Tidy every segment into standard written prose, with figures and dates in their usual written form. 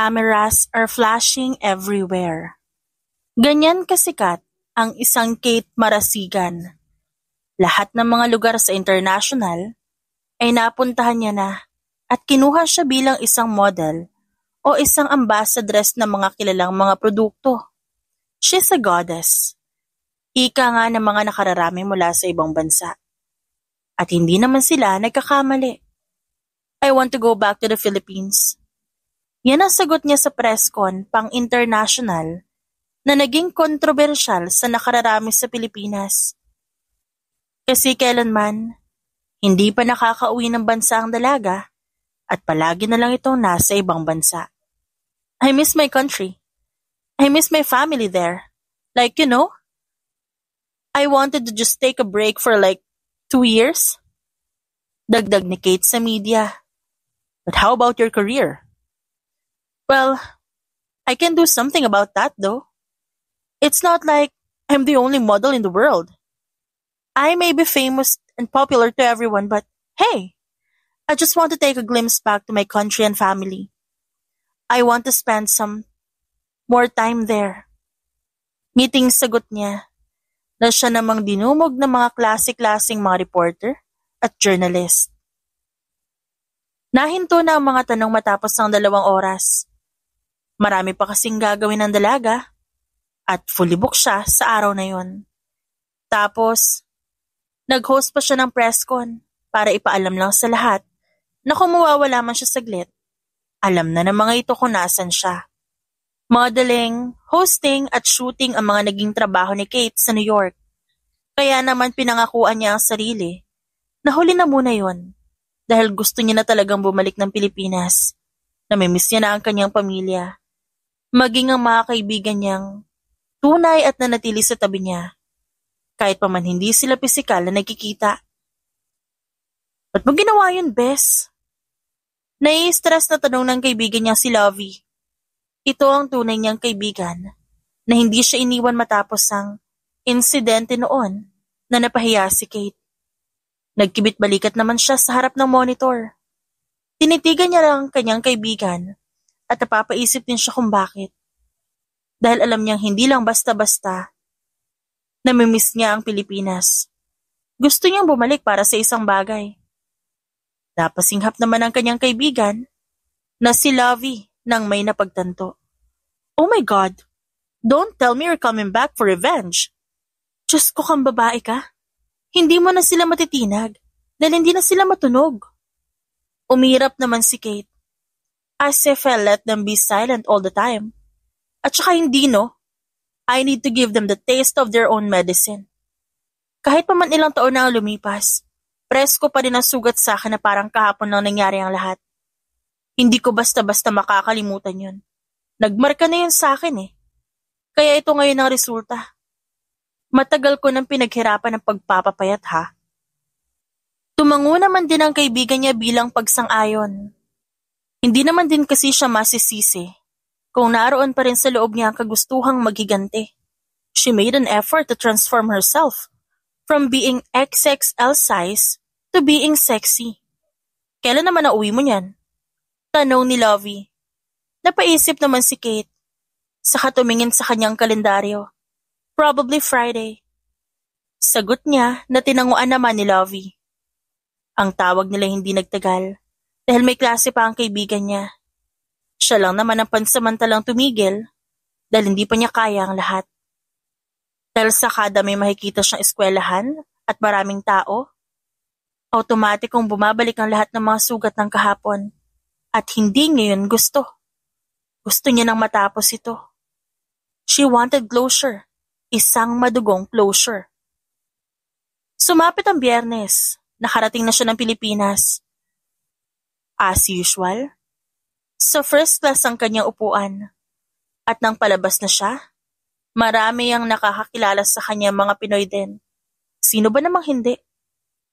cameras are flashing everywhere. Ganyan kasikat ang isang Kate Marasigan. Lahat ng mga lugar sa international ay napuntahan niya na at kinuha siya bilang isang model o isang ambassadress ng mga kilalang mga produkto. She's a goddess. Ika nga ng mga nakararami mula sa ibang bansa. At hindi naman sila nagkakamali. I want to go back to the Philippines. Yan ang sagot niya sa press con pang-international na naging kontrobersyal sa nakararami sa Pilipinas. Kasi kailanman, hindi pa nakakauwi ng bansa ang dalaga at palagi na lang itong nasa ibang bansa. I miss my country. I miss my family there. Like, I wanted to just take a break for 2 years. Dagdag ni Kate sa media. But how about your career? Well, I can do something about that though. It's not like I'm the only model in the world. I may be famous and popular to everyone, but hey, I just want to take a glimpse back to my country and family. I want to spend some more time there. Ngiting sagot niya na siya namang dinumog ng mga klase-klaseng mga reporter at journalist. Nahinto na ang mga tanong matapos ng 2 oras. Marami pa kasing gagawin ng dalaga at fully booked siya sa araw na yon. Tapos, nag-host pa siya ng press con para ipaalam lang sa lahat na kung mawawala man siya saglit, alam na ng mga ito kung nasan siya. Modeling, hosting at shooting ang mga naging trabaho ni Kate sa New York. Kaya naman pinangakuan niya ang sarili na huli na muna yon dahil gusto niya na talagang bumalik ng Pilipinas. Namimiss niya na ang kanyang pamilya. Maging ang mga kaibigan niyang tunay at nanatili sa tabi niya. Kahit pa man hindi sila pisikal na nagkikita. Ba't mo ginawa yun, Bes? Nai-stress na tanong ng kaibigan niya si Lovie. Ito ang tunay niyang kaibigan na hindi siya iniwan matapos ang insidente noon na napahiya si Kate. Nagkibit-balikat naman siya sa harap ng monitor. Tinitigan niya lang ang kanyang kaibigan at napapaisip din siya kung bakit. Dahil alam niyang hindi lang basta-basta namimiss niya ang Pilipinas. Gusto niyang bumalik para sa isang bagay. Napasinghap naman ang kanyang kaibigan na si Lovie nang may napagtanto. Oh my God! Don't tell me you're coming back for revenge. Diyos ko kang babae ka. Hindi mo na sila matitinag dahil hindi na sila matunog. Umirap naman si Kate. As if I let them be silent all the time. At saka hindi I need to give them the taste of their own medicine. Kahit pa man ilang taon na ang lumipas, presko pa rin ang sugat sa akin na parang kahapon lang nangyari ang lahat. Hindi ko basta-basta makakalimutan yun. Nagmarka na yun sa akin Kaya ito ngayon ang resulta. Matagal ko nang pinaghirapan ng pagpapapayat ha. Tumango naman din ang kaibigan niya bilang pagsang-ayon. Hindi naman din kasi siya masisisi kung naroon pa rin sa loob niya ang kagustuhang maghigante. She made an effort to transform herself from being XXL size to being sexy. Kailan naman nauwi mo niyan? Tanong ni Lovie. Napaisip naman si Kate. Saka tumingin sa kanyang kalendaryo. Probably Friday. Sagot niya na tinanguan naman ni Lovie. Ang tawag nila hindi nagtagal dahil may klase pa ang kaibigan niya. Siya lang naman ang pansamantalang tumigil dahil hindi pa niya kaya ang lahat. Dahil sa kada may makikita siyang eskwelahan at maraming tao, automatikong bumabalik ang lahat ng mga sugat ng kahapon at hindi ngayon gusto. Gusto niya nang matapos ito. She wanted closure. Isang madugong closure. Sumapit ang Biyernes. Nakarating na siya ng Pilipinas. As usual, sa first class ang kanyang upuan. At nang palabas na siya, marami ang nakakakilala sa kanya mga Pinoy din. Sino ba namang hindi?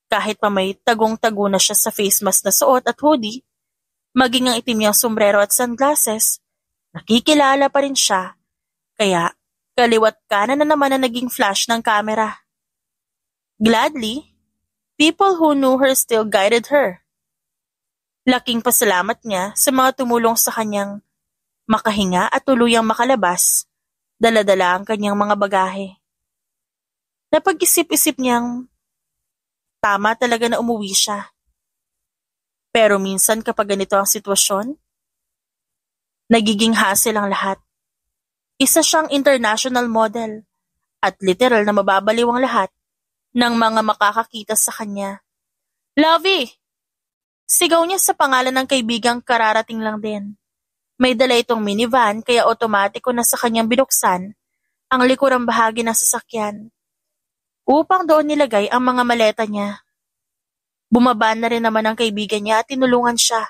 Kahit pa may tagong-tago na siya sa face mask na suot at hoodie, maging ang itim niyang sombrero at sunglasses, nakikilala pa rin siya. Kaya, kaliwat kanan na naman na naging flash ng kamera. Gladly, people who knew her still guided her. Laking pasalamat niya sa mga tumulong sa kanyang makahinga at tuluyang makalabas, dala-dala ang kanyang mga bagahe. Napag-isip-isip niyang tama talaga na umuwi siya. Pero minsan kapag ganito ang sitwasyon, nagiging hassle ang lahat. Isa siyang international model at literal na mababaliw ang lahat ng mga makakakita sa kanya. Lovey! Sigaw niya sa pangalan ng kaibigang kararating lang din. May dala itong minivan kaya otomatiko na sa kanyang binuksan ang likurang bahagi ng sasakyan upang doon nilagay ang mga maleta niya. Bumaba na rin naman ang kaibigan niya at tinulungan siya.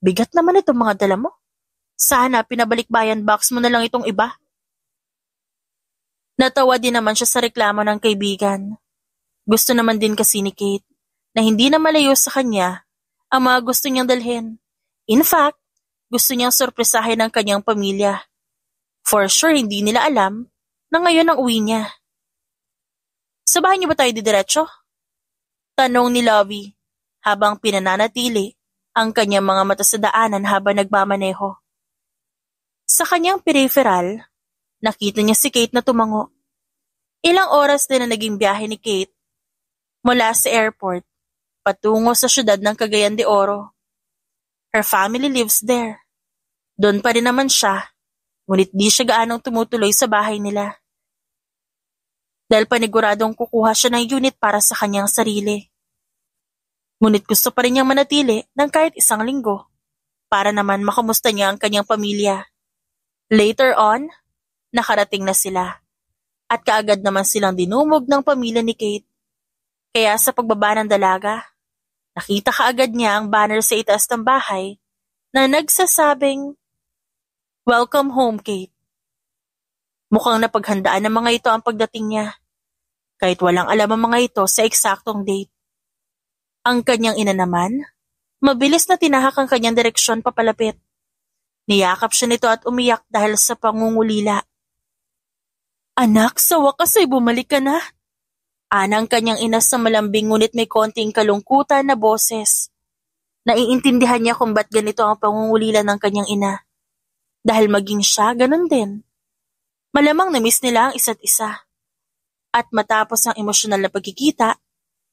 Bigat naman itong mga dala mo. Sana pinabalikbayan box mo na lang itong iba. Natawa din naman siya sa reklamo ng kaibigan. Gusto naman din kasi ni Kate na hindi na malayo sa kanya ang mga gusto niyang dalhin. In fact, gusto niyang sorpresahin ang kanyang pamilya. For sure, hindi nila alam na ngayon ang uwi niya. Sa bahay niyo ba tayo didiretso? Tanong ni Lovey habang pinananatili ang kanyang mga mata sa daanan habang nagmamaneho. Sa kanyang peripheral, nakita niya si Kate na tumango. Ilang oras din na naging biyahe ni Kate mula sa airport patungo sa syudad ng Cagayan de Oro. Her family lives there. Doon pa rin naman siya, ngunit di siya gaanong tumutuloy sa bahay nila. Dahil paniguradong kukuha siya ng unit para sa kanyang sarili. Ngunit gusto pa rin niyang manatili ng kahit isang linggo para naman makamusta niya ang kanyang pamilya. Later on, nakarating na sila at kaagad naman silang dinumog ng pamilya ni Kate. Kaya sa pagbaba ng dalaga, nakita kaagad niya ang banner sa itaas ng bahay na nagsasabing, "Welcome home, Kate." Mukhang napaghandaan ng mga ito ang pagdating niya, kahit walang alam ang mga ito sa eksaktong date. Ang kanyang ina naman, mabilis na tinahak ang kanyang direksyon papalapit. Niyakap siya nito at umiyak dahil sa pangungulila. "Anak, sa wakas ay bumalik ka na." Anang kanyang ina sa malambing ngunit may konting kalungkutan na boses. Naiintindihan niya kung ba't ganito ang pangungulila ng kanyang ina. Dahil maging siya, ganun din. Malamang na-miss nila ang isa't isa. At matapos ang emosyonal na pagkikita,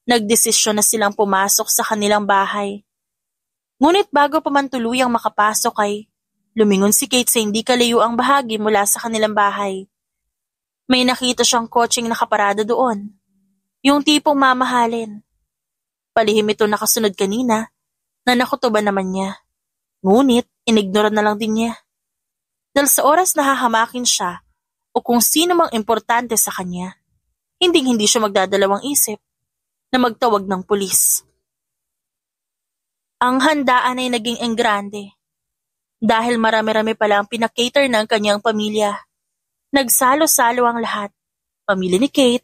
nagdesisyon na silang pumasok sa kanilang bahay. Ngunit bago pa man tuluyang makapasok ay lumingon si Kate sa hindi kalayuang bahagi mula sa kanilang bahay. May nakita siyang kotseng nakaparada doon. Yung tipong mamahalin. Palihim ito nakasunod kanina na nakutuban naman niya. Ngunit inignora na lang din niya. Dahil sa oras na hahamakin siya o kung sino mang importante sa kanya, hindi siya magdadalawang isip na magtawag ng pulis. Ang handaan ay naging enggrande dahil marami-rami pala ang pinakater ng kanyang pamilya. Nagsalo-salo ang lahat, pamilya ni Kate,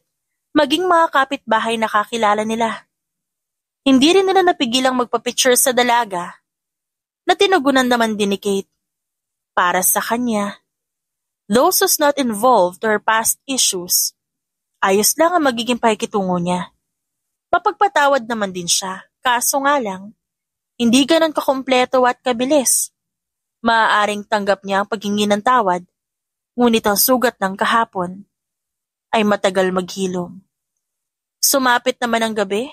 maging mga kapitbahay na kakilala nila. Hindi rin nila napigilang magpa-picture sa dalaga na tinugunan naman din ni Kate. Para sa kanya, those who's not involved to her past issues, ayos lang ang magiging pakikitungo niya. Mapagpatawad naman din siya, kaso nga lang, hindi ganon kakumpleto at kabilis. Maaaring tanggap niya ang paghingi ng tawad, ngunit ang sugat ng kahapon ay matagal maghilom. Sumapit naman ang gabi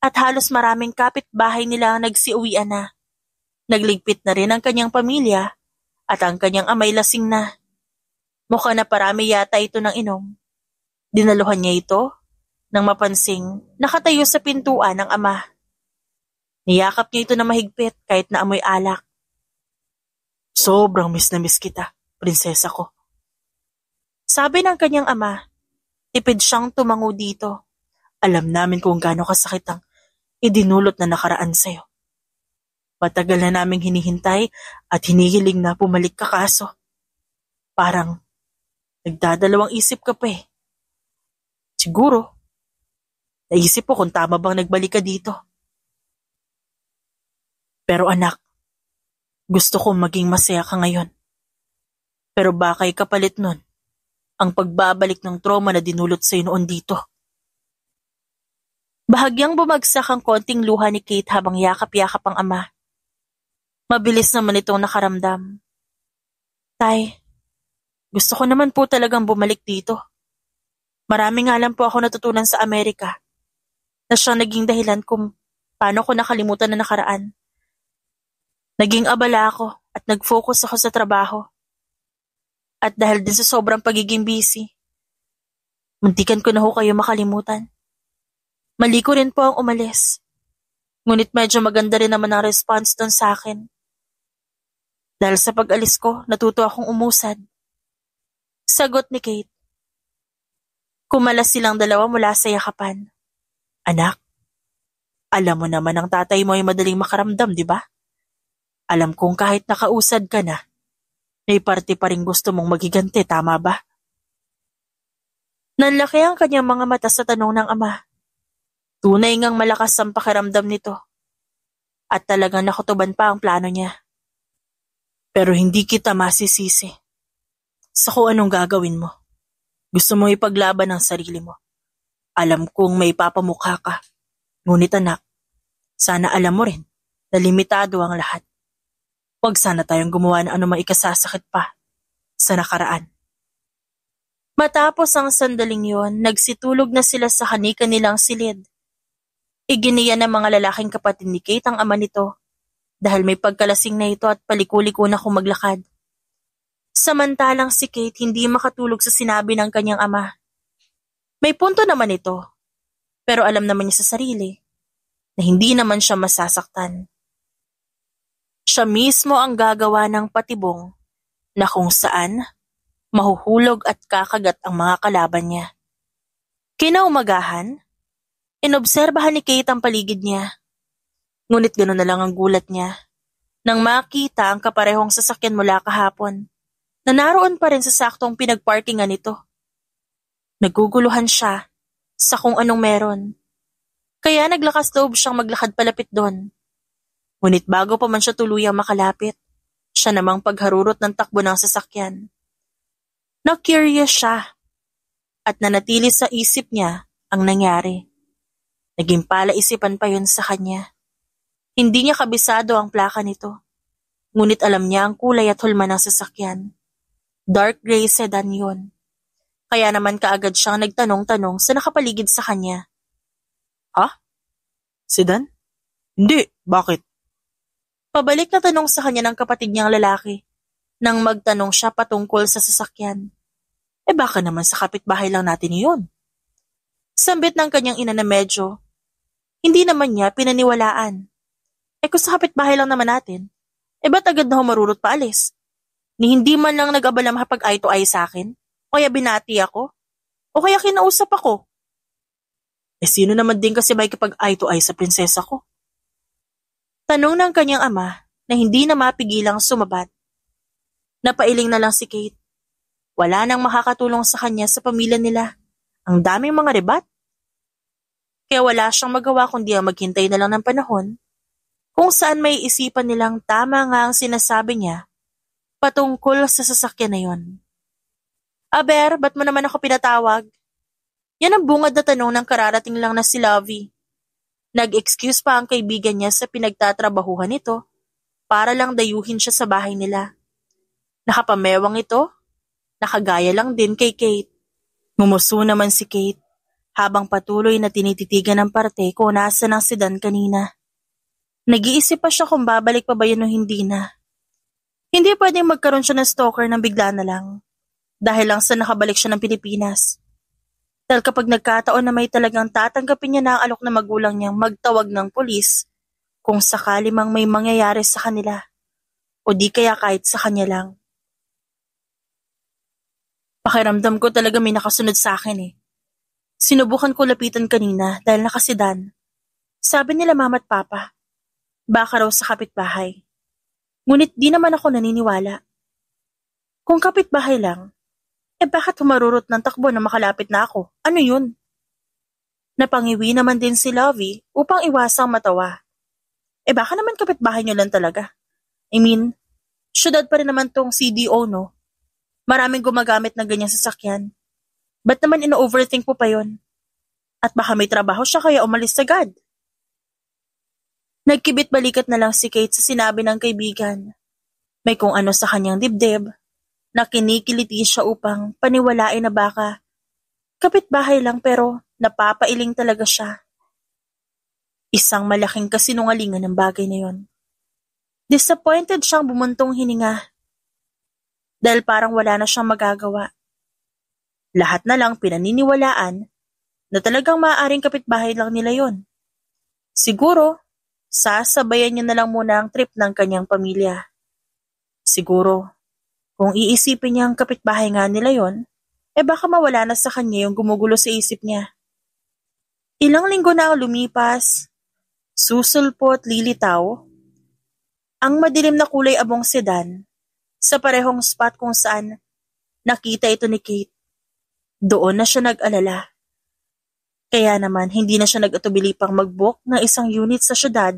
at halos maraming kapitbahay nila ang nagsiuwian na. Nagligpit na rin ang kanyang pamilya at ang kanyang amay lasing na. Mukha na parami yata ito ng inom. Dinaluhan niya ito nang mapansing nakatayo sa pintuan ng ama. Niyakap niya ito na mahigpit kahit na amoy alak. "Sobrang miss na miss kita, prinsesa ko." Sabi ng kanyang ama, tipid siyang tumango dito. "Alam namin kung gaano kasakit ang idinulot na nakaraan sa'yo. Matagal na naming hinihintay at hinihiling na pumalik ka kaso. Parang nagdadalawang isip ka pa eh. Siguro, naisip ko kung tama bang nagbalik ka dito. Pero anak, gusto kong maging masaya ka ngayon. Pero baka'y kapalit nun ang pagbabalik ng trauma na dinulot sa'yo noon dito." Bahagyang bumagsak ang konting luha ni Kate habang yakap-yakap ang ama. Mabilis naman itong nakaramdam. Tay, gusto ko naman po talagang bumalik dito. Marami nga lang po ako natutunan sa Amerika na siyang naging dahilan kung paano ko nakalimutan na nakaraan. Naging abala ako at nag-focus ako sa trabaho. At dahil din sa sobrang pagiging busy, muntikan ko na ho kayo makalimutan. Mali ko rin po ang umalis. Ngunit medyo maganda rin naman ang response doon sa akin. Dahil sa pag-alis ko, natuto akong umusad. Sagot ni Kate. Kumalas silang dalawa mula sa yakapan. Anak, alam mo naman ang tatay mo ay madaling makaramdam, di ba? Alam kong kahit nakausad ka na, may parte pa rin gusto mong maghiganti, tama ba? Nanlaki ang kanyang mga mata sa tanong ng ama. Tunay ngang malakas ang pakiramdam nito. At talagang nakutuban pa ang plano niya. Pero hindi kita masisisi sa kung anong gagawin mo. Gusto mo ipaglaban ang sarili mo. Alam kong may papamukha ka. Ngunit anak, sana alam mo rin na limitado ang lahat. Huwag sana tayong gumawa ng anumang ikasasakit pa sa nakaraan. Matapos ang sandaling yon, nagsitulog na sila sa kani-kanilang silid. Iginiya ng mga lalaking kapatid ni Kate ang ama nito dahil may pagkalasing na ito at palikuliko na kung maglakad. Samantalang si Kate hindi makatulog sa sinabi ng kanyang ama. May punto naman ito, pero alam naman niya sa sarili na hindi naman siya masasaktan. Siya mismo ang gagawa ng patibong na kung saan mahuhulog at kakagat ang mga kalaban niya. Kinaumagahan, inobserbahan ni Kate ang paligid niya. Ngunit gano'n na lang ang gulat niya nang makita ang kaparehong sasakyan mula kahapon na naroon pa rin sa saktong pinagparkingan nito. Naguguluhan siya sa kung anong meron. Kaya naglakas loob siyang maglakad palapit doon. Ngunit bago pa man siya tuluyang makalapit, siya namang pagharurot ng takbo ng sasakyan. Na-curious siya at nanatili sa isip niya ang nangyari. Naging palaisipan pa yun sa kanya. Hindi niya kabisado ang plaka nito. Ngunit alam niya ang kulay at hulma ng sasakyan. Dark gray sedan yun. Kaya naman kaagad siyang nagtanong-tanong sa nakapaligid sa kanya. Ha? Sedan? Hindi, bakit? Pabalik na tanong sa kanya ng kapatid niyang lalaki nang magtanong siya patungkol sa sasakyan. Baka naman sa kapitbahay lang natin iyon. Sambit ng kanyang ina na medyo, hindi naman niya pinaniwalaan. Kung sa kapitbahay lang naman natin, ba't agad na humarurot paalis? Ni hindi man lang nag-abala makapag eye to eye sa akin? O kaya binati ako? O kaya kinausap ako? Sino naman din kasi may kapag eye to eye sa prinsesa ko? Tanong ng kanyang ama na hindi na mapigilang sumabat. Napailing na lang si Kate. Wala nang makakatulong sa kanya sa pamilya nila. Ang daming mga rebat. Kaya wala siyang magawa kundi ang maghintay na lang ng panahon kung saan may isipan nilang tama nga ang sinasabi niya patungkol sa sasakyan na yon. Aber, ba't mo naman ako pinatawag? Yan ang bungad na tanong ng kararating lang na si Lovie. Nag-excuse pa ang kaibigan niya sa pinagtatrabahuhan nito para lang dayuhin siya sa bahay nila. Nakapamewang ito, nakagaya lang din kay Kate. Ngumuso naman si Kate habang patuloy na tinititigan ng parte kung nasa ng sedan kanina. Nag-iisip pa siya kung babalik pa ba yun o hindi na. Hindi pwedeng magkaroon siya ng stalker ng bigla na lang dahil lang sa nakabalik siya ng Pilipinas. Dahil kapag nagkataon na may talagang tatanggapin niya na ang alok na magulang niyang magtawag ng pulis kung sakali mang may mangyayari sa kanila o di kaya kahit sa kanya lang. Pakiramdam ko talaga may nakasunod sa akin . Sinubukan ko lapitan kanina dahil nakasidan. Sabi nila mama at papa, baka raw sa kapitbahay. Ngunit di naman ako naniniwala. Kung kapitbahay lang, bakit humarurot ng takbo na makalapit na ako? Ano yun? Napangiwi naman din si Lovie upang iwasang matawa. Baka naman kapitbahay niyo lang talaga. Syudad pa rin naman tong CDO, no? Maraming gumagamit ng ganyang sasakyan. Ba't naman ino-overthink po pa yon? At baka may trabaho siya kaya umalis agad. Nagkibit balikat na lang si Kate sa sinabi ng kaibigan. May kung ano sa kanyang dibdib, na kinikiliti siya upang paniwalain na baka kapitbahay lang pero napapailing talaga siya. Isang malaking kasinungalingan ng bagay na yon. Disappointed siyang bumuntong hininga dahil parang wala na siyang magagawa. Lahat na lang pinaniniwalaan na talagang maaaring kapitbahay lang nila yon. Siguro, sasabayan niya na lang muna ang trip ng kanyang pamilya. Siguro, kung iisipin niya ang kapitbahay nga nila yon, baka mawala na sa kanya yung gumugulo sa isip niya. Ilang linggo na ang lumipas, susulpot lilitaw, ang madilim na kulay abong sedan sa parehong spot kung saan nakita ito ni Kate. Doon na siya nag-alala. Kaya naman hindi na siya nag-atubili pang mag-book ng isang unit sa syudad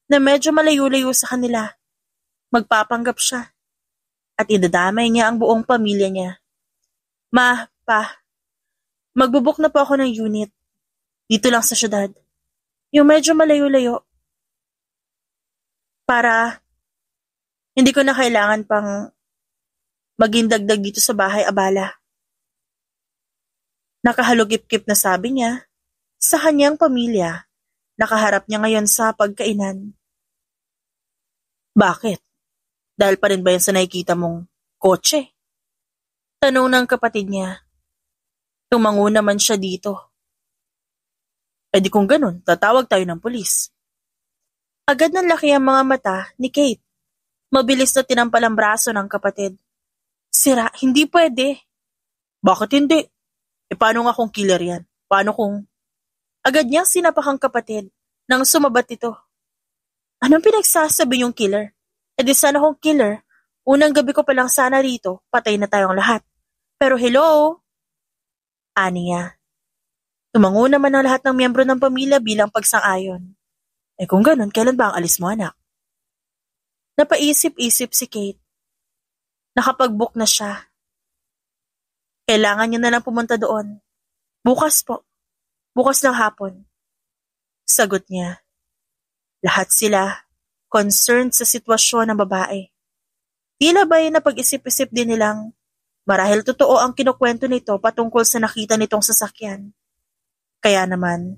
na medyo malayo-layo sa kanila. Magpapanggap siya at idadamay niya ang buong pamilya niya. Ma, pa, magbubook na po ako ng unit dito lang sa syudad. Yung medyo malayo-layo. Para hindi ko na kailangan pang maging dagdag dito sa bahay abala. Nakahalugip-kip na sabi niya sa kanyang pamilya. Nakaharap niya ngayon sa pagkainan. Bakit? Dahil pa rin ba yan sa nakikita mong kotse? Tanong ng kapatid niya. Tumango naman siya dito. Di kung ganun, tatawag tayo ng pulis. Agad nanlaki ang mga mata ni Kate. Mabilis na tinampal ang braso ng kapatid. Sira, hindi pwede. Bakit hindi? Paano nga kung killer yan? Paano kung... Agad niyang sinapak ang kapatid nang sumabat ito. Anong pinagsasabi yung killer? Di sana kung killer, unang gabi ko palang sana rito, patay na tayong lahat. Pero hello? Aniya. Tumango naman ang lahat ng miyembro ng pamilya bilang pagsang-ayon. Kung ganun, kailan ba ang alis mo, anak? Napaisip-isip si Kate. Nakapag-book na siya. Kailangan niya na lang pumunta doon. Bukas po. Bukas ng hapon. Sagot niya. Lahat sila concerned sa sitwasyon ng babae. Tila ba'y napag-isip-isip din nilang marahil totoo ang kinukwento nito patungkol sa nakita nitong sasakyan. Kaya naman,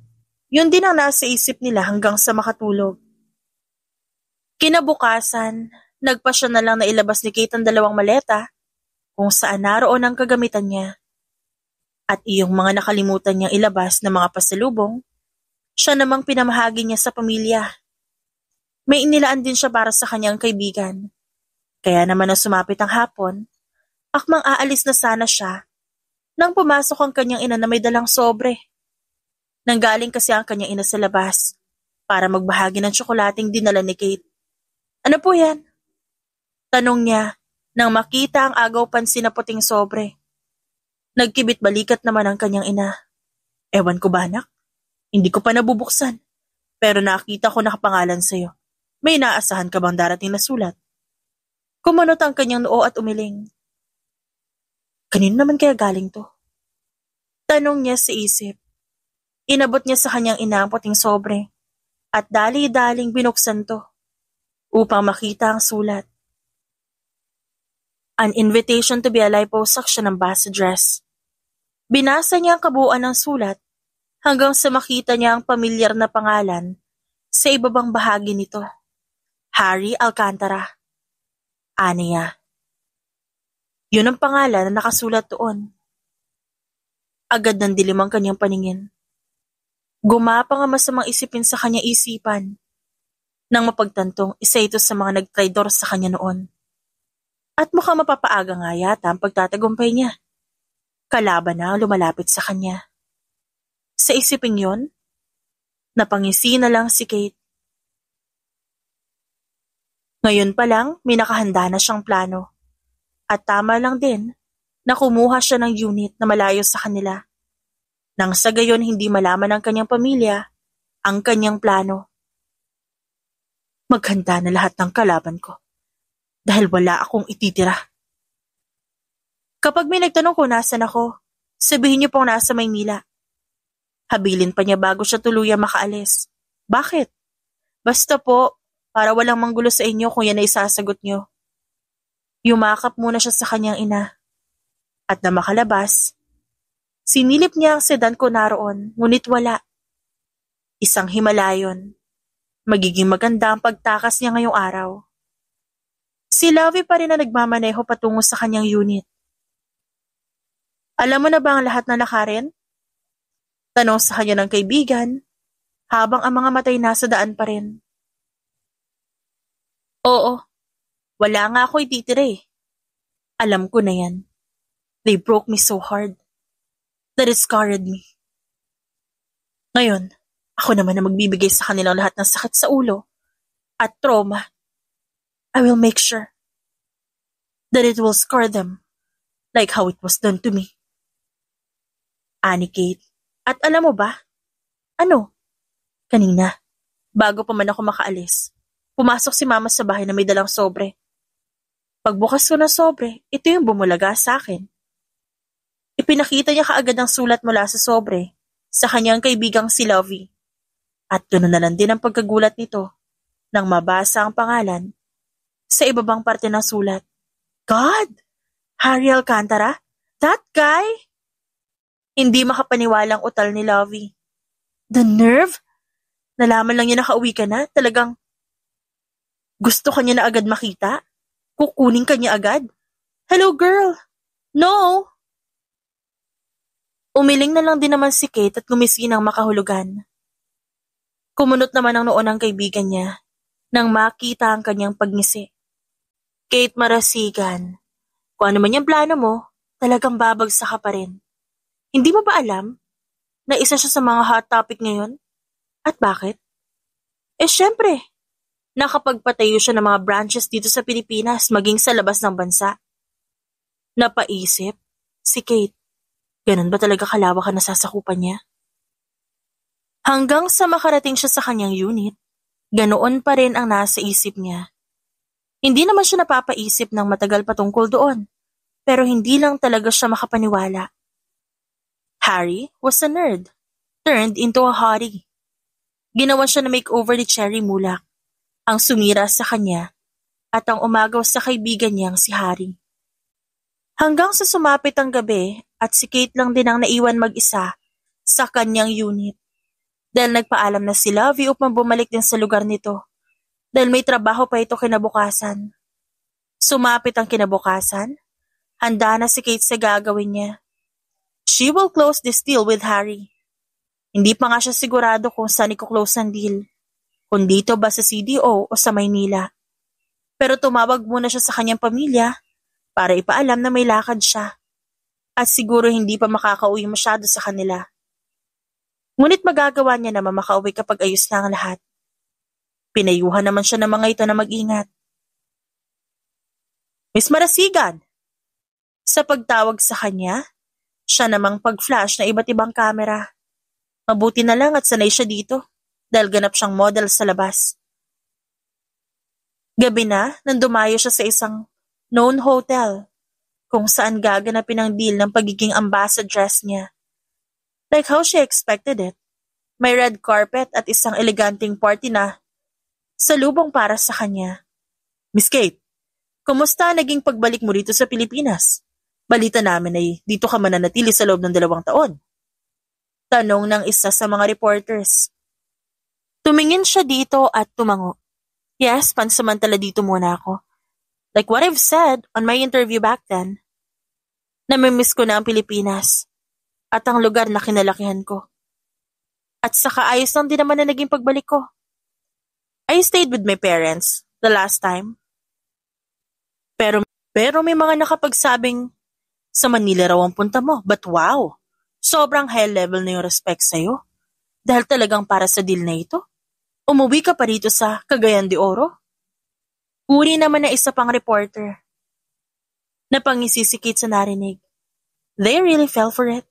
yun din ang nasa isip nila hanggang sa makatulog. Kinabukasan, nagpasya na lang na ilabas ni Kate ang 2 maleta kung saan naroon ang kagamitan niya. At iyong mga nakalimutan niyang ilabas na mga pasalubong, siya namang pinamahagi niya sa pamilya. May inilaan din siya para sa kanyang kaibigan. Kaya naman na sumapit ang hapon, akmang aalis na sana siya nang pumasok ang kanyang ina na may dalang sobre. Nanggaling kasi ang kanyang ina sa labas para magbahagi ng tsokolating dinala ni Kate. Ano po yan? Tanong niya nang makita ang agaw pansin na puting sobre. Nagkibit balikat naman ang kanyang ina. Ewan ko ba, anak? Hindi ko pa nabubuksan. Pero nakita ko nakapangalan sa'yo. May inaasahan ka bang darating na sulat? Kumunot ang kanyang noo at umiling. Kanino naman kaya galing to? Tanong niya sa isip. Inabot niya sa kanyang ina ang puting sobre at dali-daling binuksan to upang makita ang sulat. An invitation to be a liposuction ambassadress. Binasa niya ang kabuuan ng sulat hanggang sa makita niya ang pamilyar na pangalan sa ibabang bahagi nito. Harry Alcantara. Aniya. Yun ang pangalan na nakasulat doon. Agad nang dilim ang kanyang paningin. Gumapang ang masamang isipin sa kanya isipan nang mapagtantong isa ito sa mga nagtraidor sa kanya noon. At mukhang mapapaaga nga yata ang pagtatagumpay niya. Kalaban na ang lumalapit sa kanya. Sa isiping yon, napangisi na lang si Kate. Ngayon pa lang, may nakahanda na siyang plano. At tama lang din na kumuha siya ng unit na malayo sa kanila. Nang sa gayon hindi malaman ng kanyang pamilya ang kanyang plano. Maghanda na lahat ng kalaban ko. Dahil wala akong ititira. Kapag may nagtanong kung nasan ako, sabihin niyo pong nasa Maynila. Habilin pa niya bago siya tuluyang makaalis. Bakit? Basta po, para walang manggulo sa inyo kung yan ay isasagot niyo. Yumakap muna siya sa kanyang ina. At na makalabas, sinilip niya ang sedan ko naroon, ngunit wala. Isang Himalayon. Magiging maganda ang pagtakas niya ngayong araw. Si Lovie pa rin na nagmamaneho patungo sa kanyang unit. Alam mo na ba ang lahat na lakarin? Tanong sa kanya ng kaibigan, habang ang mga matay nasa daan pa rin. Oo, wala nga ako ititira eh. Alam ko na yan. They broke me so hard that it scarred me. Ngayon, ako naman na magbibigay sa kanilang lahat ng sakit sa ulo at trauma. I will make sure that it will scar them like how it was done to me. Ani Kate, at alam mo ba? Ano? Kanina, bago pa man ako makaalis, pumasok si Mama sa bahay na may dalang sobre. Pagbukas ko ng sobre, ito yung bumulaga sa akin. Ipinakita niya kaagad ang sulat mula sa sobre sa kanyang kaibigang si Lovie. At ganoon na lang din ang pagkagulat nito nang mabasa ang pangalan sa ibabang parte ng sulat. God! Harry Alcantara? That guy? Hindi makapaniwalang utal ni Lovie. The nerve? Nalaman lang niya nakauwi ka na, talagang gusto ka niya na agad makita? Kukunin ka niya agad? Hello girl! No! Umiling na lang din naman si Kate at gumisi ng makahulugan. Kumunot naman ang noon ng kaibigan niya nang makita ang kanyang pagngisi. Kate, marasigan. Kung ano man yung plano mo, talagang babagsak ka pa rin. Hindi mo ba alam na isa siya sa mga hot topic ngayon? At bakit? Syempre, nakapagpatayo siya ng mga branches dito sa Pilipinas maging sa labas ng bansa. Napaisip, si Kate, ganun ba talaga kalawak ang nasasakupan niya? Hanggang sa makarating siya sa kanyang unit, ganoon pa rin ang nasa isip niya. Hindi naman siya napapaisip ng matagal patungkol doon, pero hindi lang talaga siya makapaniwala. Harry was a nerd, turned into a hottie. Ginawan siya na makeover ni Cherry Mulak, ang sumira sa kanya at ang umagaw sa kaibigan niyang si Harry. Hanggang sa sumapit ang gabi at si Kate lang din ang naiwan mag-isa sa kanyang unit. Dahil nagpaalam na si Lovie upang bumalik din sa lugar nito. Dahil may trabaho pa ito kinabukasan. Sumapit ang kinabukasan. Handa na si Kate sa gagawin niya. She will close this deal with Harry. Hindi pa nga siya sigurado kung saan i-close ang deal. Kung dito ba sa CDO o sa Maynila. Pero tumawag muna siya sa kanyang pamilya para ipaalam na may lakad siya. At siguro hindi pa makakauwi masyado sa kanila. Ngunit magagawa niya naman makauwi kapag ayos na ang lahat. Pinayuhan naman siya ng mga ito na mag-ingat. Miss Marasigan! Sa pagtawag sa kanya, siya namang pag-flash na iba't ibang kamera. Mabuti na lang at sanay siya dito dahil ganap siyang model sa labas. Gabi na nang dumayo siya sa isang known hotel kung saan gaganapin ang deal ng pagiging ambassadress niya. Like how she expected it. May red carpet at isang eleganteng party na salubong para sa kanya. Miss Kate, kumusta naging pagbalik mo rito sa Pilipinas? Balita namin ay dito ka mananatili sa loob ng 2 taon. Tanong ng isa sa mga reporters. Tumingin siya dito at tumango. Yes, pansamantala dito muna ako. Like what I've said on my interview back then. Namimiss ko na ang Pilipinas at ang lugar na kinalakihan ko. At saka ayos lang din naman na naging pagbalik ko. I stayed with my parents the last time. Pero may mga nakapagsabing sa Manila raw ang punta mo. But wow, sobrang high level na yung respect sa'yo. Dahil talagang para sa deal na ito, umuwi ka pa rito sa Cagayan de Oro. Uri naman na isa pang reporter. Napangisisikit sa narinig. They really fell for it.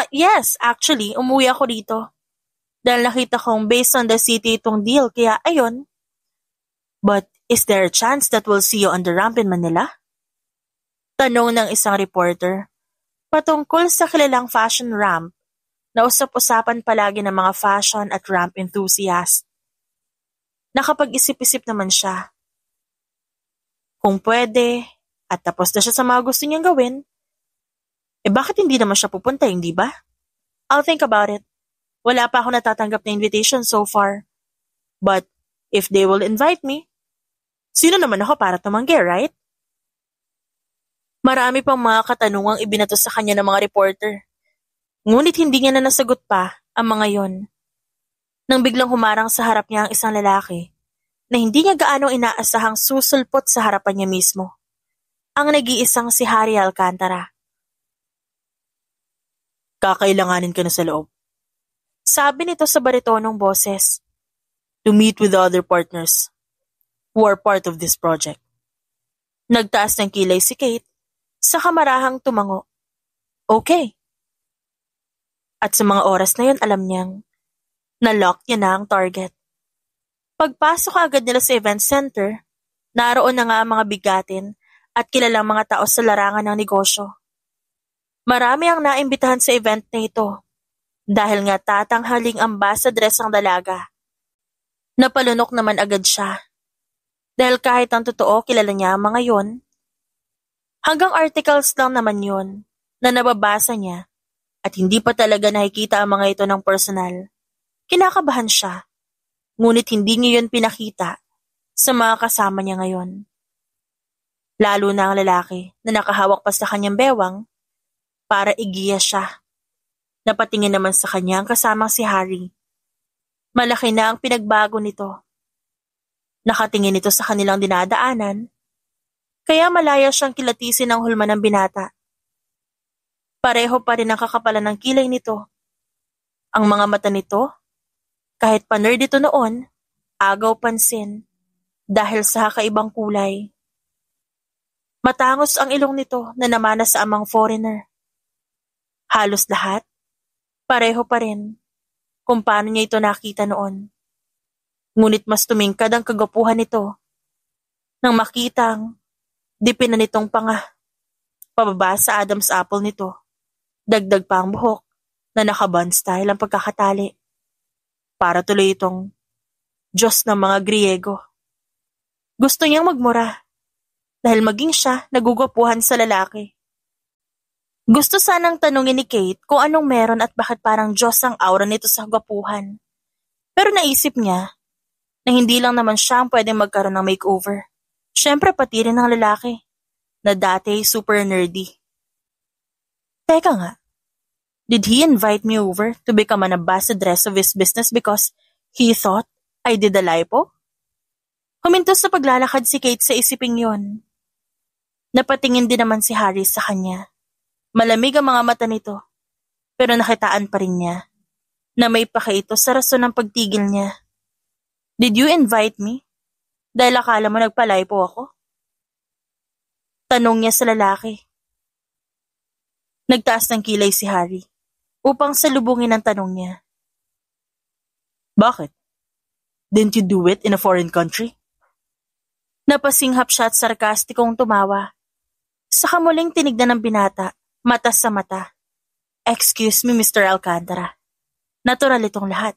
Yes, actually, umuwi ako dito. Dahil nakita kong based on the city itong deal, kaya ayun. But is there a chance that we'll see you on the ramp in Manila? Tanong ng isang reporter. Patungkol sa kilalang fashion ramp na usap-usapan palagi ng mga fashion at ramp enthusiast. Nakapag-isip-isip naman siya. Kung pwede, at tapos na siya sa mga gusto niyang gawin, bakit hindi naman siya pupunta, hindi ba? I'll think about it. Wala pa ako natatanggap na invitation so far. But if they will invite me, sino naman ako para tumanggi, right? Marami pang mga katanungang ibinato sa kanya ng mga reporter. Ngunit hindi niya na nasagot pa ang mga yon. Nang biglang humarang sa harap niya ang isang lalaki na hindi niya gaano inaasahang susulpot sa harapan niya mismo. Ang nag-iisang si Harry Alcantara. Kakailanganin ka na sa loob. Sabi nito sa baritonong boses. To meet with the other partners who are part of this project. Nagtaas ng kilay si Kate sa kamarahang tumango. Okay. At sa mga oras na yun alam niyang na-lock niya na ang target. Pagpasok agad nila sa event center, naroon na nga ang mga bigatin at kilalang mga tao sa larangan ng negosyo. Marami ang naimbitahan sa event na ito dahil nga tatanghaling ambassadress ang dalaga. Napalunok naman agad siya dahil kahit ang totoo kilala niya ang mga yon, hanggang articles lang naman yon na nababasa niya at hindi pa talaga nakikita ang mga ito ng personal. Kinakabahan siya, ngunit hindi niya yun pinakita sa mga kasama niya ngayon. Lalo na ang lalaki na nakahawak pa sa kanyang bewang para igiya siya. Napatingin naman sa kanya ang kasamang si Harry. Malaki na ang pinagbago nito. Nakatingin ito sa kanilang dinadaanan, kaya malaya siyang kilatisin ang hulma ng binata. Pareho pa rin ang kakapalan ng kilay nito. Ang mga mata nito, kahit pa-nerd ito noon, agaw pansin dahil sa kakaibang kulay. Matangos ang ilong nito na namana sa amang foreigner. Halos lahat, pareho pa rin kung paano niya ito nakita noon. Ngunit mas tumingkad ang kagapuhan nito nang makitang dipin na nitong panga. Pababa sa Adam's apple nito, dagdag pa ang buhok na naka-bun style ang pagkakatali. Para tuloy itong Diyos ng mga Griego. Gusto niyang magmura dahil maging siya nagugupuhan sa lalaki. Gusto sanang tanungin ni Kate kung anong meron at bakit parang Diyos ang aura nito sa gwapuhan. Pero naisip niya na hindi lang naman siya ang pwedeng magkaroon ng makeover. Siyempre pati rin ang lalaki na dati super nerdy. Teka nga, did he invite me over to become an ambassadress of his business because he thought I did a lipo? Huminto sa paglalakad si Kate sa isiping yon. Napatingin din naman si Harry sa kanya. Malamig ang mga mata nito, pero nakitaan pa rin niya na may pakaito sa rason ng pagtigil niya. Did you invite me? Dahil akala mo nagpalipo ako? Tanong niya sa lalaki. Nagtaas ng kilay si Harry upang salubungin ang tanong niya. Bakit? Didn't you do it in a foreign country? Napasinghap siya at sarkastikong tumawa. Saka muling tinignan ng binata, mata sa mata. Excuse me, Mr. Alcantara. Natural itong lahat.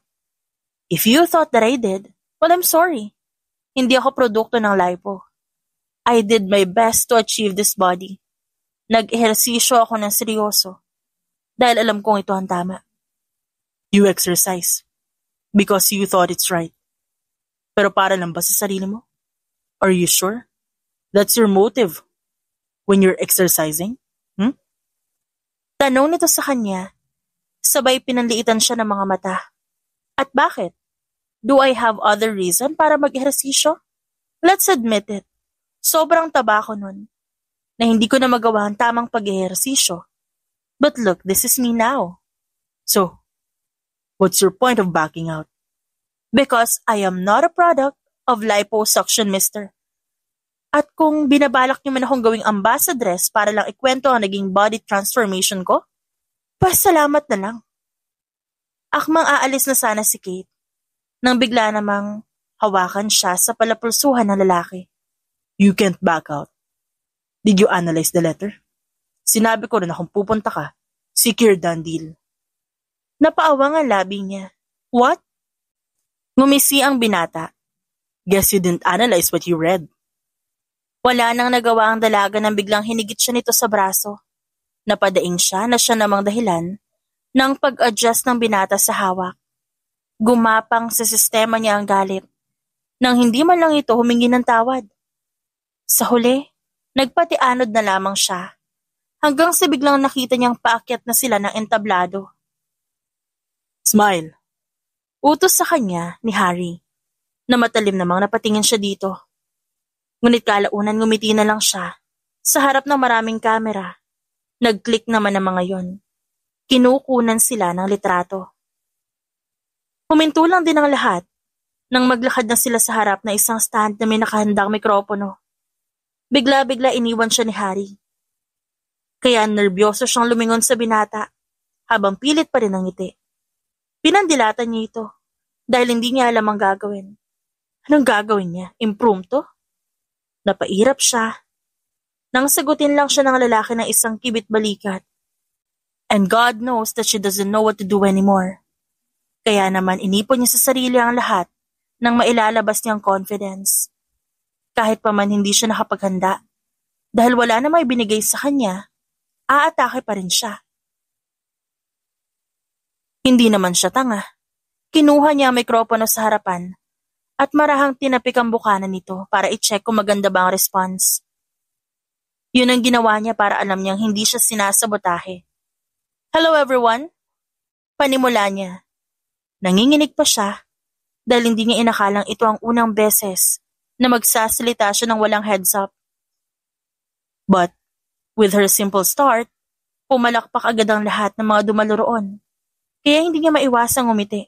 If you thought that I did, well, I'm sorry. Hindi ako produkto ng lipo. I did my best to achieve this body. Nag-ehersisyo ako ng seryoso dahil alam kong ito ang tama. You exercise because you thought it's right. Pero para lang ba sa sarili mo? Are you sure? That's your motive when you're exercising? Tanong nito sa kanya, sabay pinanliitan siya ng mga mata. At bakit? Do I have other reason para mag-ehersisyo? Let's admit it. Sobrang taba ko nun na hindi ko na magawa ang tamang pag-ehersisyo. But look, this is me now. So, what's your point of backing out? Because I am not a product of liposuction, mister. At kung binabalak niyo man akong gawing ambassadress para lang ikwento ang naging body transformation ko, pasalamat na lang. Akmang aalis na sana si Kate nang bigla namang hawakan siya sa palapulsuhan ng lalaki. You can't back out. Did you analyze the letter? Sinabi ko rin na kung pupunta ka, secure done deal. Napaawang ang labi niya. What? Ngumisi ang binata. Guess you didn't analyze what you read. Wala nang nagawa ang dalaga nang biglang hinigit siya nito sa braso. Napadaing siya na siya namang dahilan ng pag-adjust ng binata sa hawak. Gumapang sa sistema niya ang galit, nang hindi man lang ito humingi ng tawad. Sa huli, nagpatianod na lamang siya, hanggang sa biglang nakita niyang paakyat na sila ng entablado. Smile. Utos sa kanya ni Harry, na matalim namang napatingin siya dito. Ngunit kalaunan ngumiti na lang siya, sa harap ng maraming kamera. Nag-click naman ang mga yon. Kinukunan sila ng litrato. Huminto lang din ang lahat nang maglakad na sila sa harap na isang stand na may nakahandang mikropono. Bigla-bigla iniwan siya ni Harry. Kaya nerbyoso siyang lumingon sa binata habang pilit pa rin ang ngiti. Pinandilatan niya ito dahil hindi niya alam ang gagawin. Anong gagawin niya? Impromptu? Napairap siya. Nang sagutin lang siya ng lalaki ng isang kibit-balikat. And God knows that she doesn't know what to do anymore. Kaya naman inipon niya sa sarili ang lahat nang mailalabas niyang confidence. Kahit pa man hindi siya nakapaghanda, dahil wala na may binigay sa kanya, aatake pa rin siya. Hindi naman siya tanga. Kinuha niya ang mikropono sa harapan at marahang tinapik ang bukana nito para i-check kung maganda ba ang response. Yun ang ginawa niya para alam niyang hindi siya sinasabotahe. Hello everyone! Panimula niya. Nanginginig pa siya dahil hindi niya inakalang ito ang unang beses na magsasalita siya ng walang heads up. But, with her simple start, pumalakpak agad ang lahat ng mga dumalo roon. Kaya hindi niya maiwasang ngumiti.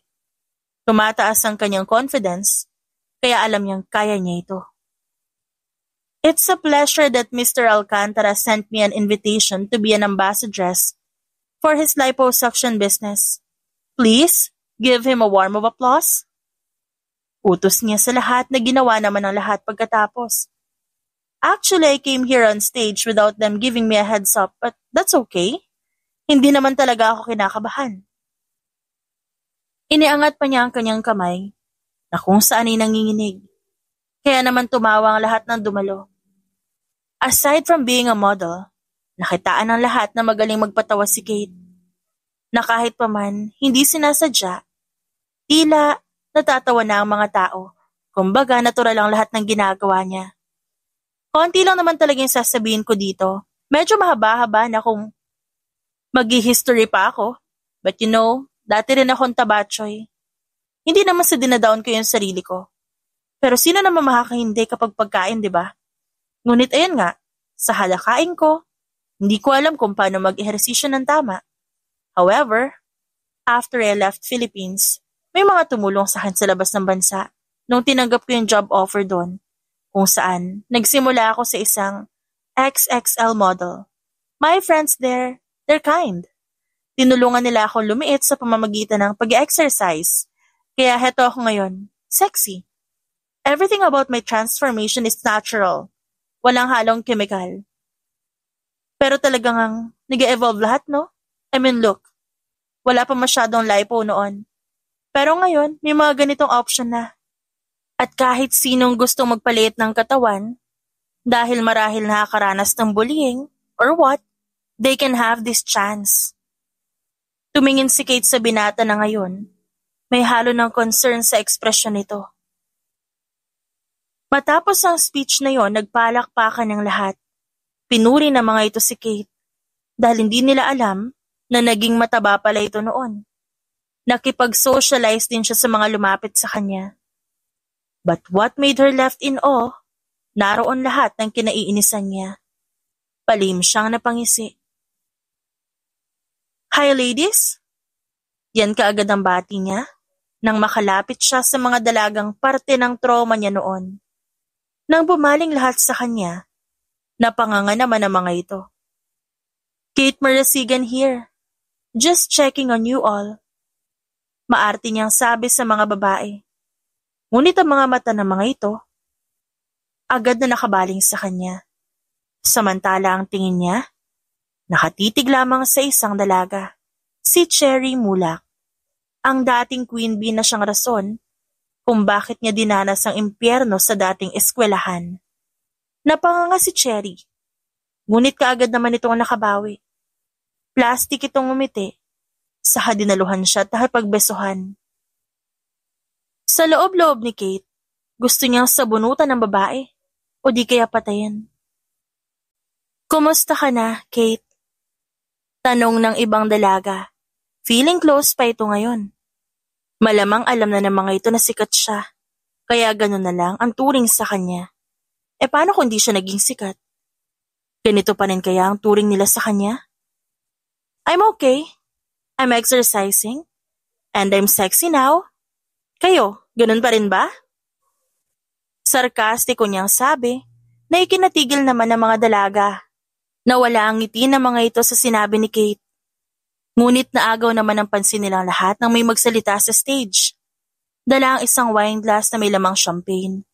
Tumataas ang kanyang confidence, kaya alam niyang kaya niya ito. It's a pleasure that Mr. Alcantara sent me an invitation to be an ambassadress for his liposuction business. Please, give him a warm of applause. Utos niya sa lahat na ginawa naman ang lahat pagkatapos. Actually, I came here on stage without them giving me a heads up, but that's okay. Hindi naman talaga ako kinakabahan. Iniangat pa niya ang kanyang kamay na kung saan ay nanginginig. Kaya naman tumawa ang lahat ng dumalo. Aside from being a model, nakitaan ng lahat na magaling magpatawa si Kate. Na kahit pa man, hindi sinasadya, tila natatawa na ang mga tao. Kumbaga, natural ang lahat ng ginagawa niya. Konti lang naman talaga yung sasabihin ko dito. Medyo mahaba-haba na kung mag-history pa ako. But you know, dati rin akong tabatsoy. Hindi naman sa dinadown ko yung sarili ko. Pero sino naman makakahindi kapag pagkain, di ba? Ngunit ayan nga, sa halakain ko, hindi ko alam kung paano mag-ehersisyo ng tama. However, after I left Philippines, may mga tumulong sa akin sa labas ng bansa nung tinanggap ko yung job offer doon, kung saan nagsimula ako sa isang XXL model. My friends there, they're kind. Tinulungan nila ako lumiit sa pamamagitan ng pag-exercise. Kaya heto ako ngayon, sexy. Everything about my transformation is natural. Walang halong chemical. Pero talagang nag-evolve lahat, no? I mean, look. Wala pa masyadong lipo noon. Pero ngayon, may mga ganitong option na. At kahit sinong gustong magpalit ng katawan, dahil marahil nakakaranas ng bullying, or what, they can have this chance. Tumingin si Kate sa binata na ngayon. May halo ng concern sa ekspresyon nito. Matapos ang speech na yon, nagpalakpakan ng lahat. Pinuri ng mga ito si Kate dahil hindi nila alam na naging mataba pala ito noon. Nakipag-socialize din siya sa mga lumapit sa kanya. But what made her left in awe, naroon lahat ng kinaiinisan niya. Palim siyang napangisi. Hi ladies! Yan kaagad ang bati niya nang makalapit siya sa mga dalagang parte ng trauma niya noon. Nang bumaling lahat sa kanya, napanganga naman ang mga ito. Kate Marasigan here. Just checking on you all. Maarte niyang sabi sa mga babae. Ngunit ang mga mata ng mga ito, agad na nakabaling sa kanya. Samantala ang tingin niya, nakatitig lamang sa isang dalaga, si Cherry Mulak. Ang dating queen bee na siyang rason kung bakit niya dinanas ang impyerno sa dating eskwelahan. Napanganga si Cherry. Ngunit kaagad naman itong nakabawi. Plastic itong umiti. Saka dinaluhan siya at nakipagbesuhan. Sa loob-loob ni Kate, gusto niyang sabunutan ng babae o di kaya patayin. Kumusta ka na, Kate? Tanong ng ibang dalaga. Feeling close pa ito ngayon. Malamang alam na ng mga ito na sikat siya, kaya ganun na lang ang turing sa kanya. Paano kung di siya naging sikat? Ganito pa rin kaya ang turing nila sa kanya? I'm okay. I'm exercising. And I'm sexy now. Kayo, ganun pa rin ba? Sarkastiko niyang sabi na ikinatigil naman ng mga dalaga. Nawala ang ngiti ng mga ito sa sinabi ni Kate. Ngunit naagaw naman ang pansin nilang lahat nang may magsalita sa stage. Dala ang isang wine glass na may lamang champagne.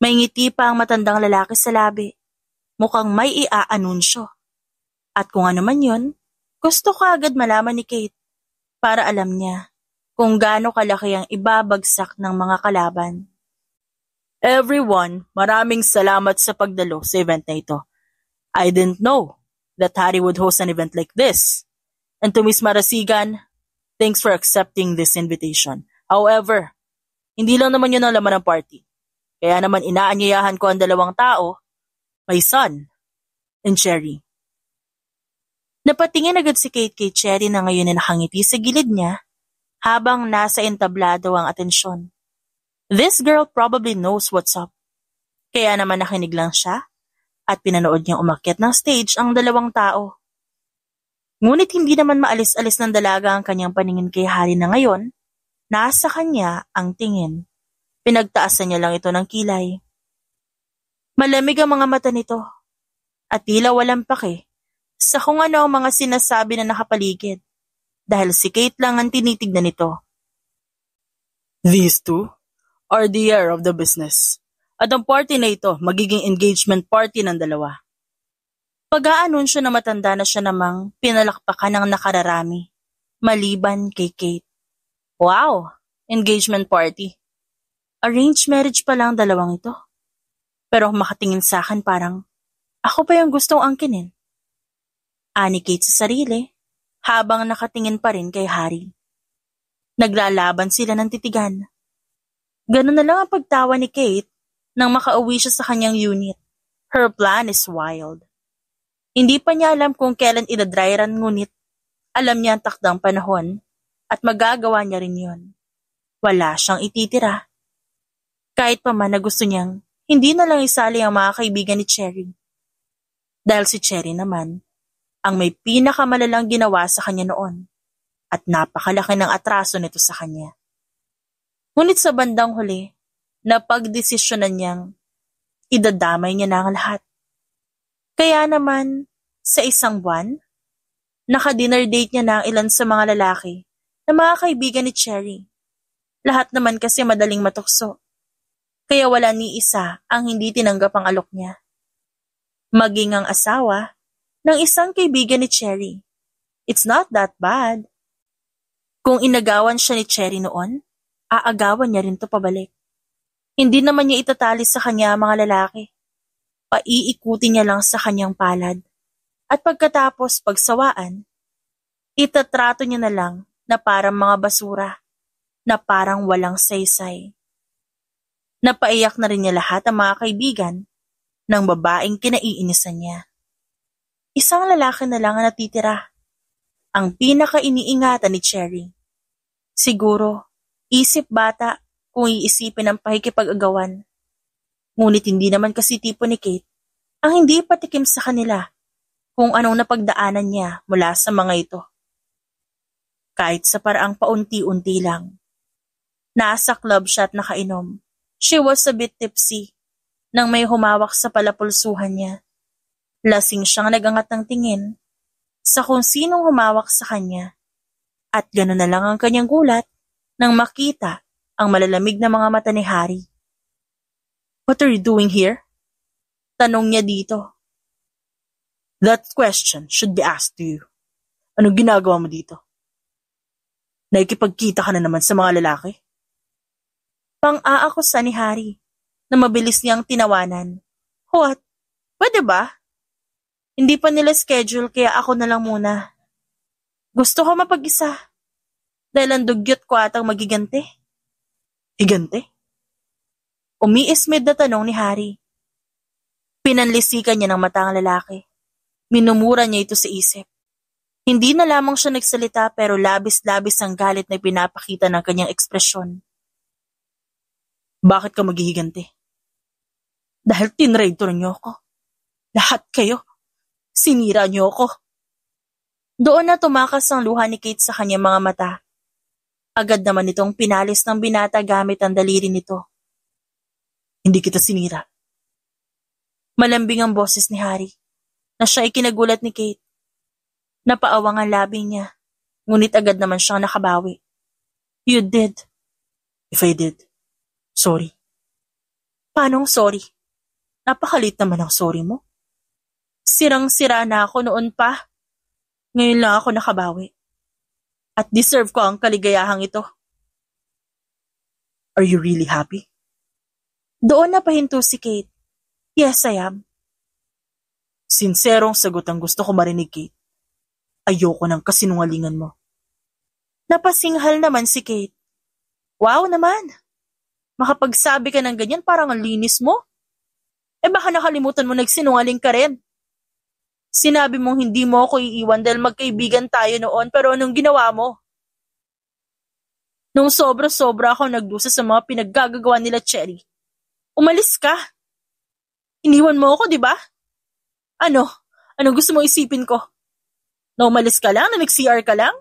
May ngiti pa ang matandang lalaki sa labi. Mukhang may iaanunsyo. At kung ano man yun, gusto ka agad malaman ni Kate para alam niya kung gaano kalaki ang ibabagsak ng mga kalaban. Everyone, maraming salamat sa pagdalo sa event na ito. I didn't know that Harry would host an event like this. And to Miss Marasigan, thanks for accepting this invitation. However, hindi lang naman yun ang laman ng party. Kaya naman inaanyayahan ko ang dalawang tao, my son and Cherry. Napatingin agad si Kate kay Cherry na ngayon ay nakangiti sa gilid niya habang nasa entablado ang atensyon. This girl probably knows what's up. Kaya naman nakinig lang siya at pinanood niyang umakyat ng stage ang dalawang tao. Ngunit hindi naman maalis-alis ng dalaga ang kanyang paningin kay Harry na ngayon, nasa kanya ang tingin. Pinagtaasan niya lang ito ng kilay. Malamig ang mga mata nito at tila walang pake sa kung ano ang mga sinasabi na nakapaligid dahil si Kate lang ang tinitignan nito. These two are the heir of the business. At ang party na ito, magiging engagement party ng dalawa. Pag-aanunsyo na matanda na siya namang pinalakpakan ng nakararami, maliban kay Kate. Wow, engagement party. Arranged marriage pa lang dalawang ito. Pero makatingin sa akin parang, ako pa yung gustong angkinin. Ani Kate sa sarili, habang nakatingin pa rin kay Harry. Naglalaban sila ng titigan. Ganun na lang ang pagtawa ni Kate nang makauwi siya sa kanyang unit. Her plan is wild. Hindi pa niya alam kung kailan idadry run ngunit alam niya ang takdang panahon at magagawa niya rin yun. Wala siyang ititira. Kahit pa man na gusto niyang hindi na lang isali ang mga kaibigan ni Cherry. Dahil si Cherry naman ang may pinakamalalang ginawa sa kanya noon at napakalaki ng atraso nito sa kanya. Ngunit sa bandang huli, napagdesisyonan niyang idadamay niya na ang lahat. Kaya naman, sa isang buwan, naka-dinner date niya na ang ilan sa mga lalaki na mga kaibigan ni Cherry. Lahat naman kasi madaling matukso. Kaya wala ni isa ang hindi tinanggap ang alok niya. Maging ang asawa ng isang kaibigan ni Cherry. It's not that bad. Kung inagawan siya ni Cherry noon, aagawan niya rin to pabalik. Hindi naman niya itatali sa kanya ang mga lalaki. Paiikutin niya lang sa kanyang palad. At pagkatapos pagsawaan, itatrato niya na lang na parang mga basura, na parang walang saysay. Napaiyak na rin niya lahat ang mga kaibigan ng babaeng kinaiinisan niya. Isang lalaki na lang ang natitira, ang pinaka-iniingatan ni Cherry. Siguro, isip bata kung iisipin ang pakikipag-agawan. Ngunit hindi naman kasi tipo ni Kate ang hindi patikim sa kanila kung anong napagdaanan niya mula sa mga ito. Kahit sa paraang paunti-unti lang. Nasa club siya at nakainom. She was a bit tipsy nang may humawak sa palapulsuhan niya. Lasing siyang nagangat ng tingin sa kung sinong humawak sa kanya at gano'n na lang ang kanyang gulat nang makita ang malalamig na mga mata ni Harry. What are you doing here? Tanong niya dito. That question should be asked to you. Anong ginagawa mo dito? Nakikipagkita ka na naman sa mga lalaki? Pang-aakusa ni Harry na mabilis niyang tinawanan. What? Pwede ba? Hindi pa nila schedule kaya ako na lang muna. Gusto ko mapag-isa. Dahil ang dugyot ko atang magiganti. Higante? Umiismid na tanong ni Harry. Pinanlisikan niya ng mata ang lalaki. Minumura niya ito sa isip. Hindi na lamang siya nagsalita pero labis-labis ang galit na pinapakita ng kanyang ekspresyon. Bakit ka maghihiganti? Dahil tinraitor niyo ako. Lahat kayo. Sinira niyo ako. Doon na tumakas ang luha ni Kate sa kanyang mga mata. Agad naman itong pinalis ng binata gamit ang daliri nito. Hindi kita sinira. Malambing ang boses ni Harry, na siya ay kinagulat ni Kate. Napaawang ang labi niya, ngunit agad naman siyang nakabawi. You did. If I did, sorry. Paanong sorry? Napakalit naman ang sorry mo. Sirang-sira na ako noon pa. Ngayon lang ako nakabawi. At deserve ko ang kaligayahang ito. Are you really happy? Doon napahinto si Kate. Yes, I am. Sinserong sagot ang gusto ko marinig, Kate. Ayoko ng kasinungalingan mo. Napasinghal naman si Kate. Wow naman. Makapagsabi ka ng ganyan parang ang linis mo. Baka nakalimutan mo nagsinungaling ka rin. Sinabi mong hindi mo ako iiwan dahil magkaibigan tayo noon pero anong ginawa mo? Nung sobra-sobra ako nagdusa sa mga pinaggagawa nila Cherry. Umalis ka. Iniwan mo ako, di ba? Ano? Anong gusto mong isipin ko? Na umalis ka lang? Na nag-CR ka lang?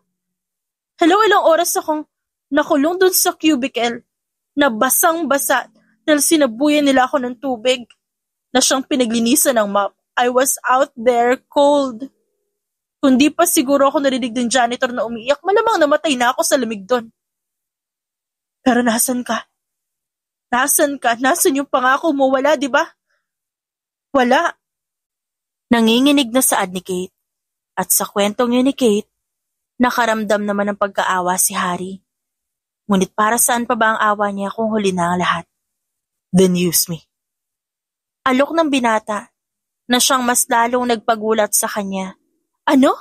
Hello, ilang oras akong nakulong dun sa cubicle na basang-basa dahil sinabuyan nila ako ng tubig na siyang pinaglinisan ng mop. I was out there cold. Kung di pa siguro ako narinig ng janitor na umiiyak, malamang namatay na ako sa lamig doon. Pero nasan ka? Nasan ka? Nasan yung pangako mo? Wala, di ba? Wala. Nanginginig na saad ni Kate. At sa kwentong yun ni Kate, nakaramdam naman ng pagkaawa si Harry. Ngunit para saan pa ba ang awa niya kung huli na ang lahat? Then use me. Alok ng binata na siyang mas lalong nagpagulat sa kanya. Ano?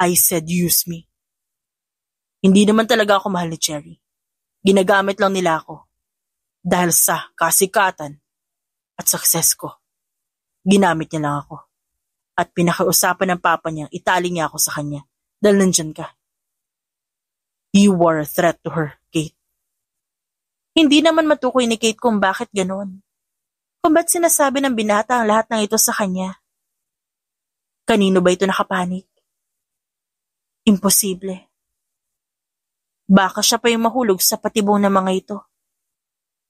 I said use me. Hindi naman talaga ako mahal ni Cherry. Ginagamit lang nila ako. Dahil sa kasikatan at success ko. Ginamit niya lang ako. At pinakausapan ng papa niyang itali niya ako sa kanya dahil nandyan ka. You were a threat to her, Kate. Hindi naman matukoy ni Kate kung bakit ganoon. Kung ba't sinasabi ng binata ang lahat ng ito sa kanya? Kanino ba ito nakapanik? Imposible. Baka siya pa yung mahulog sa patibong ng mga ito.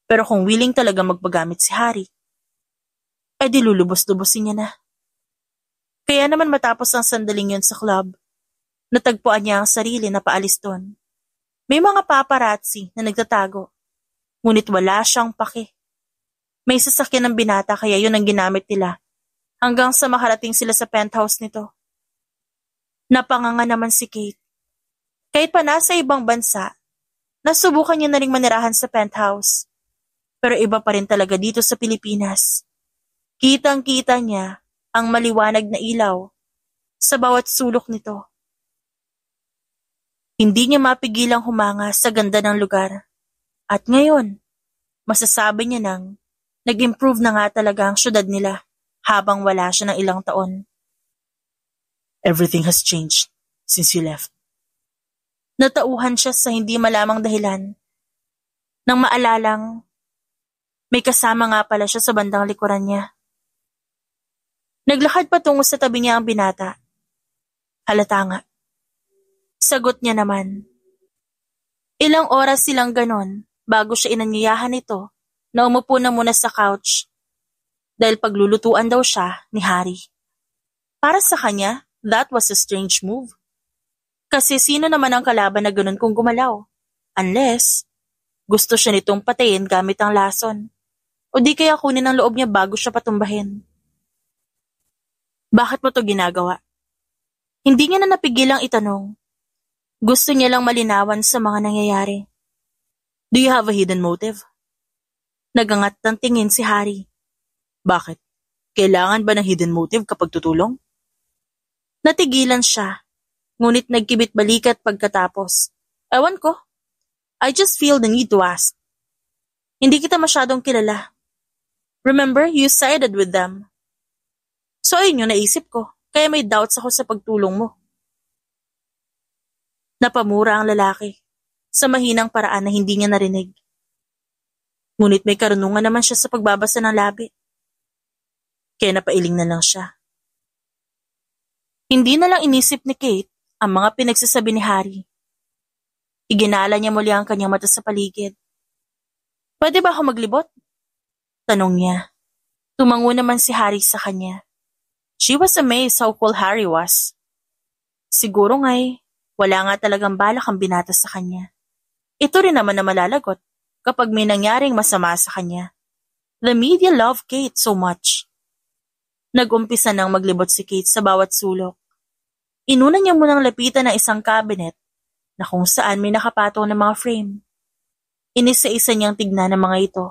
Pero kung willing talaga magpagamit si Harry, di lulubos-lubosin niya na. Kaya naman matapos ang sandaling yun sa club, natagpuan niya ang sarili na paalis doon. May mga paparazzi na nagtatago, ngunit wala siyang pake. May sasakyan ng binata kaya yun ang ginamit nila hanggang sa makarating sila sa penthouse nito. Napanganga naman si Kate. Kahit pa nasa ibang bansa, nasubukan niya na ring manirahan sa penthouse. Pero iba pa rin talaga dito sa Pilipinas. Kitang-kita niya ang maliwanag na ilaw sa bawat sulok nito. Hindi niya mapigilang humanga sa ganda ng lugar. At ngayon, masasabi niya nang nag-improve na nga talaga ang syudad nila habang wala siya ng ilang taon. Everything has changed since you left. Natauhan siya sa hindi malamang dahilan. Nang maalalang, may kasama nga pala siya sa bandang likuran niya. Naglakad patungo sa tabi niya ang binata. Halata nga. Sagot niya naman. Ilang oras silang ganon bago siya inanyayahan nito na umupo na muna sa couch dahil paglulutuan daw siya ni Harry. Para sa kanya, that was a strange move. Kasi sino naman ang kalaban na ganon kung gumalaw? Unless, gusto siya nitong patayin gamit ang lason. O di kaya kunin ang loob niya bago siya patumbahin. Bakit mo to ginagawa? Hindi niya na napigilang itanong. Gusto niya lang malinawan sa mga nangyayari. Do you have a hidden motive? Nagangat ng tingin si Harry. Bakit? Kailangan ba ng hidden motive kapag tutulong? Natigilan siya, ngunit nagkibit balikat pagkatapos. Ewan ko. I just feel the need to ask. Hindi kita masyadong kilala. Remember, you sided with them. So ayun yung naisip ko, kaya may doubts ako sa pagtulong mo. Napamura ang lalaki, sa mahinang paraan na hindi niya narinig. Ngunit may karunungan naman siya sa pagbabasa ng labi. Kaya napailing na lang siya. Hindi na lang inisip ni Kate ang mga pinagsasabi ni Harry. Iginala niya muli ang kanyang mata sa paligid. Pwede ba ako maglibot? Tanong niya. Tumango naman si Harry sa kanya. She was amazed how cool Harry was. Siguro nga'y wala nga talagang balak ang binata sa kanya. Ito rin naman na malalagot kapag may nangyaring masama sa kanya. The media love Kate so much. Nag-umpisa nang maglibot si Kate sa bawat sulok. Inuna niya munang lapitan ng isang cabinet na kung saan may nakapatong ng mga frame. Inisa-isa niyang tignan ang mga ito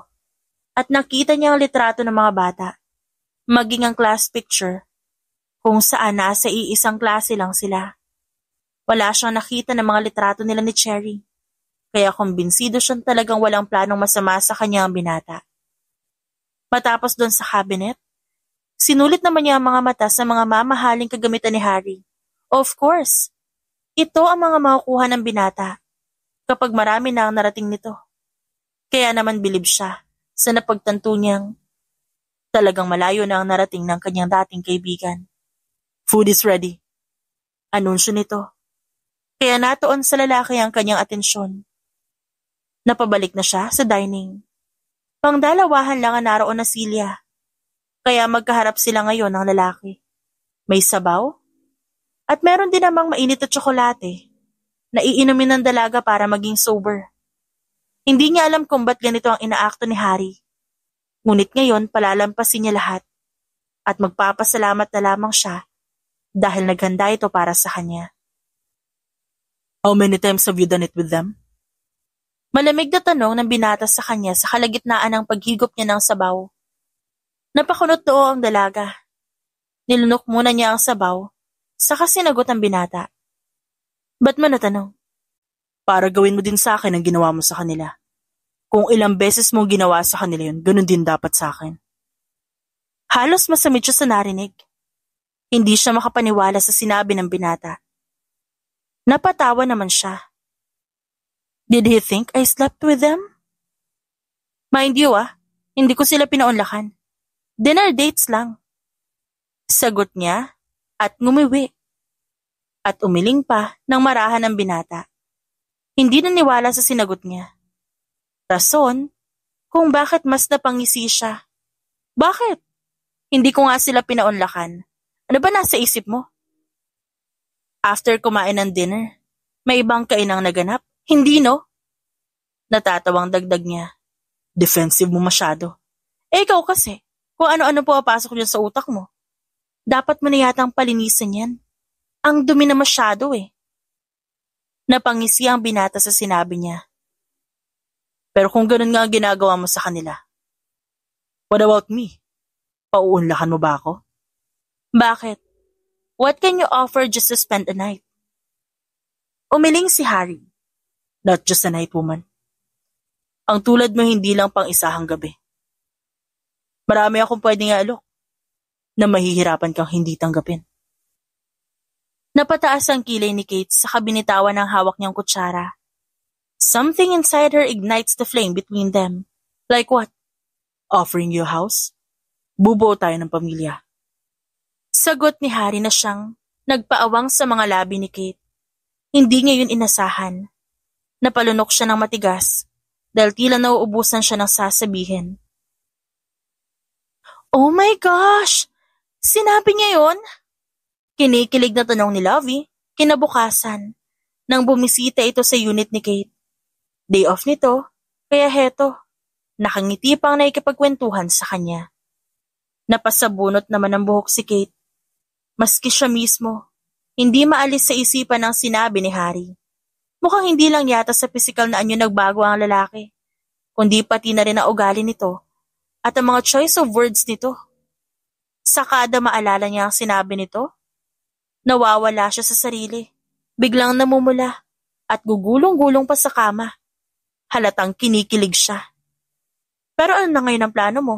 at nakita niya ang litrato ng mga bata, maging ang class picture kung saan nasa iisang klase lang sila. Wala siyang nakita ng mga litrato nila ni Cherry, kaya kumbinsido siyang talagang walang planong masama sa kanya ang binata. Matapos doon sa cabinet, sinulit naman niya ang mga mata sa mga mamahaling kagamitan ni Harry. Of course, ito ang mga makukuha ng binata kapag marami na ang narating nito. Kaya naman bilib siya sa napagtanto niyang talagang malayo na ang narating ng kanyang dating kaibigan. Food is ready. Anunsyo nito. Kaya natuon sa lalaki ang kanyang atensyon. Napabalik na siya sa dining. Pangdalawahan lang ang naroon na Celia. Kaya magkaharap sila ngayon ng lalaki. May sabaw at meron din namang mainit at tsokolate na iinumin ng dalaga para maging sober. Hindi niya alam kung ba't ganito ang inaakto ni Harry. Ngunit ngayon palalampasin niya lahat at magpapasalamat na lamang siya dahil naghanda ito para sa kanya. How many times have you done it with them? Malamig na tanong ng binata sa kanya sa kalagitnaan ng paghigop niya ng sabaw. Napakunot noo ang dalaga. Nilunok muna niya ang sabaw, saka sinagot ang binata. Ba't mo natanong? Para gawin mo din sa akin ang ginawa mo sa kanila. Kung ilang beses mo ginawa sa kanila yun, ganun din dapat sa akin. Halos masamid siya sa narinig. Hindi siya makapaniwala sa sinabi ng binata. Napatawa naman siya. Did he think I slept with them? Mind you hindi ko sila pinaunlakan. Dinner dates lang. Sagot niya at ngumiwi. At umiling pa ng marahan ng binata. Hindi naniwala sa sinagot niya. Rason kung bakit mas napangisi siya. Bakit? Hindi ko nga sila pinaunlakan. Ano ba nasa isip mo? After kumain ng dinner, may ibang kainang naganap? Hindi no? Natatawang dagdag niya. Defensive mo masyado. Ikaw kasi, kung ano-ano po papasok dyan sa utak mo. Dapat mo na yatang palinisan yan. Ang dumi na masyado Napangisi ang binata sa sinabi niya. Pero kung ganun nga ang ginagawa mo sa kanila, what about me? Pauunlakan mo ba ako? Bakit? What can you offer just to spend a night? Umiling si Harry. Not just a night, woman. Ang tulad mo hindi lang pang isahang gabi. Marami akong pwedeng alok na mahihirapan kang hindi tanggapin. Napataas ang kilay ni Kate sa kabinitawan ng hawak niyang kutsara. Something inside her ignites the flame between them. Like what? Offering you a house? Bubuo tayo ng pamilya. Sagot ni Harry na siyang nagpaawang sa mga labi ni Kate. Hindi niya yun inasahan. Napalunok siya ng matigas dahil tila nauubusan siya ng sasabihin. Oh my gosh! Sinabi niya yun? Kinikilig na tanong ni Lovey, kinabukasan, nang bumisita ito sa unit ni Kate. Day off nito, kaya heto, nakangiti pang naikipagkwentuhan sa kanya. Napasabunot naman ang buhok si Kate. Maski siya mismo, hindi maalis sa isipan ang sinabi ni Harry. Mukhang hindi lang yata sa pisikal na anyo nagbago ang lalaki, kundi pati na rin ang ugali nito at ang mga choice of words nito. Sa kada maalala niya ang sinabi nito, nawawala siya sa sarili. Biglang namumula at gugulong-gulong pa sa kama. Halatang kinikilig siya. Pero ano na ngayon ang plano mo?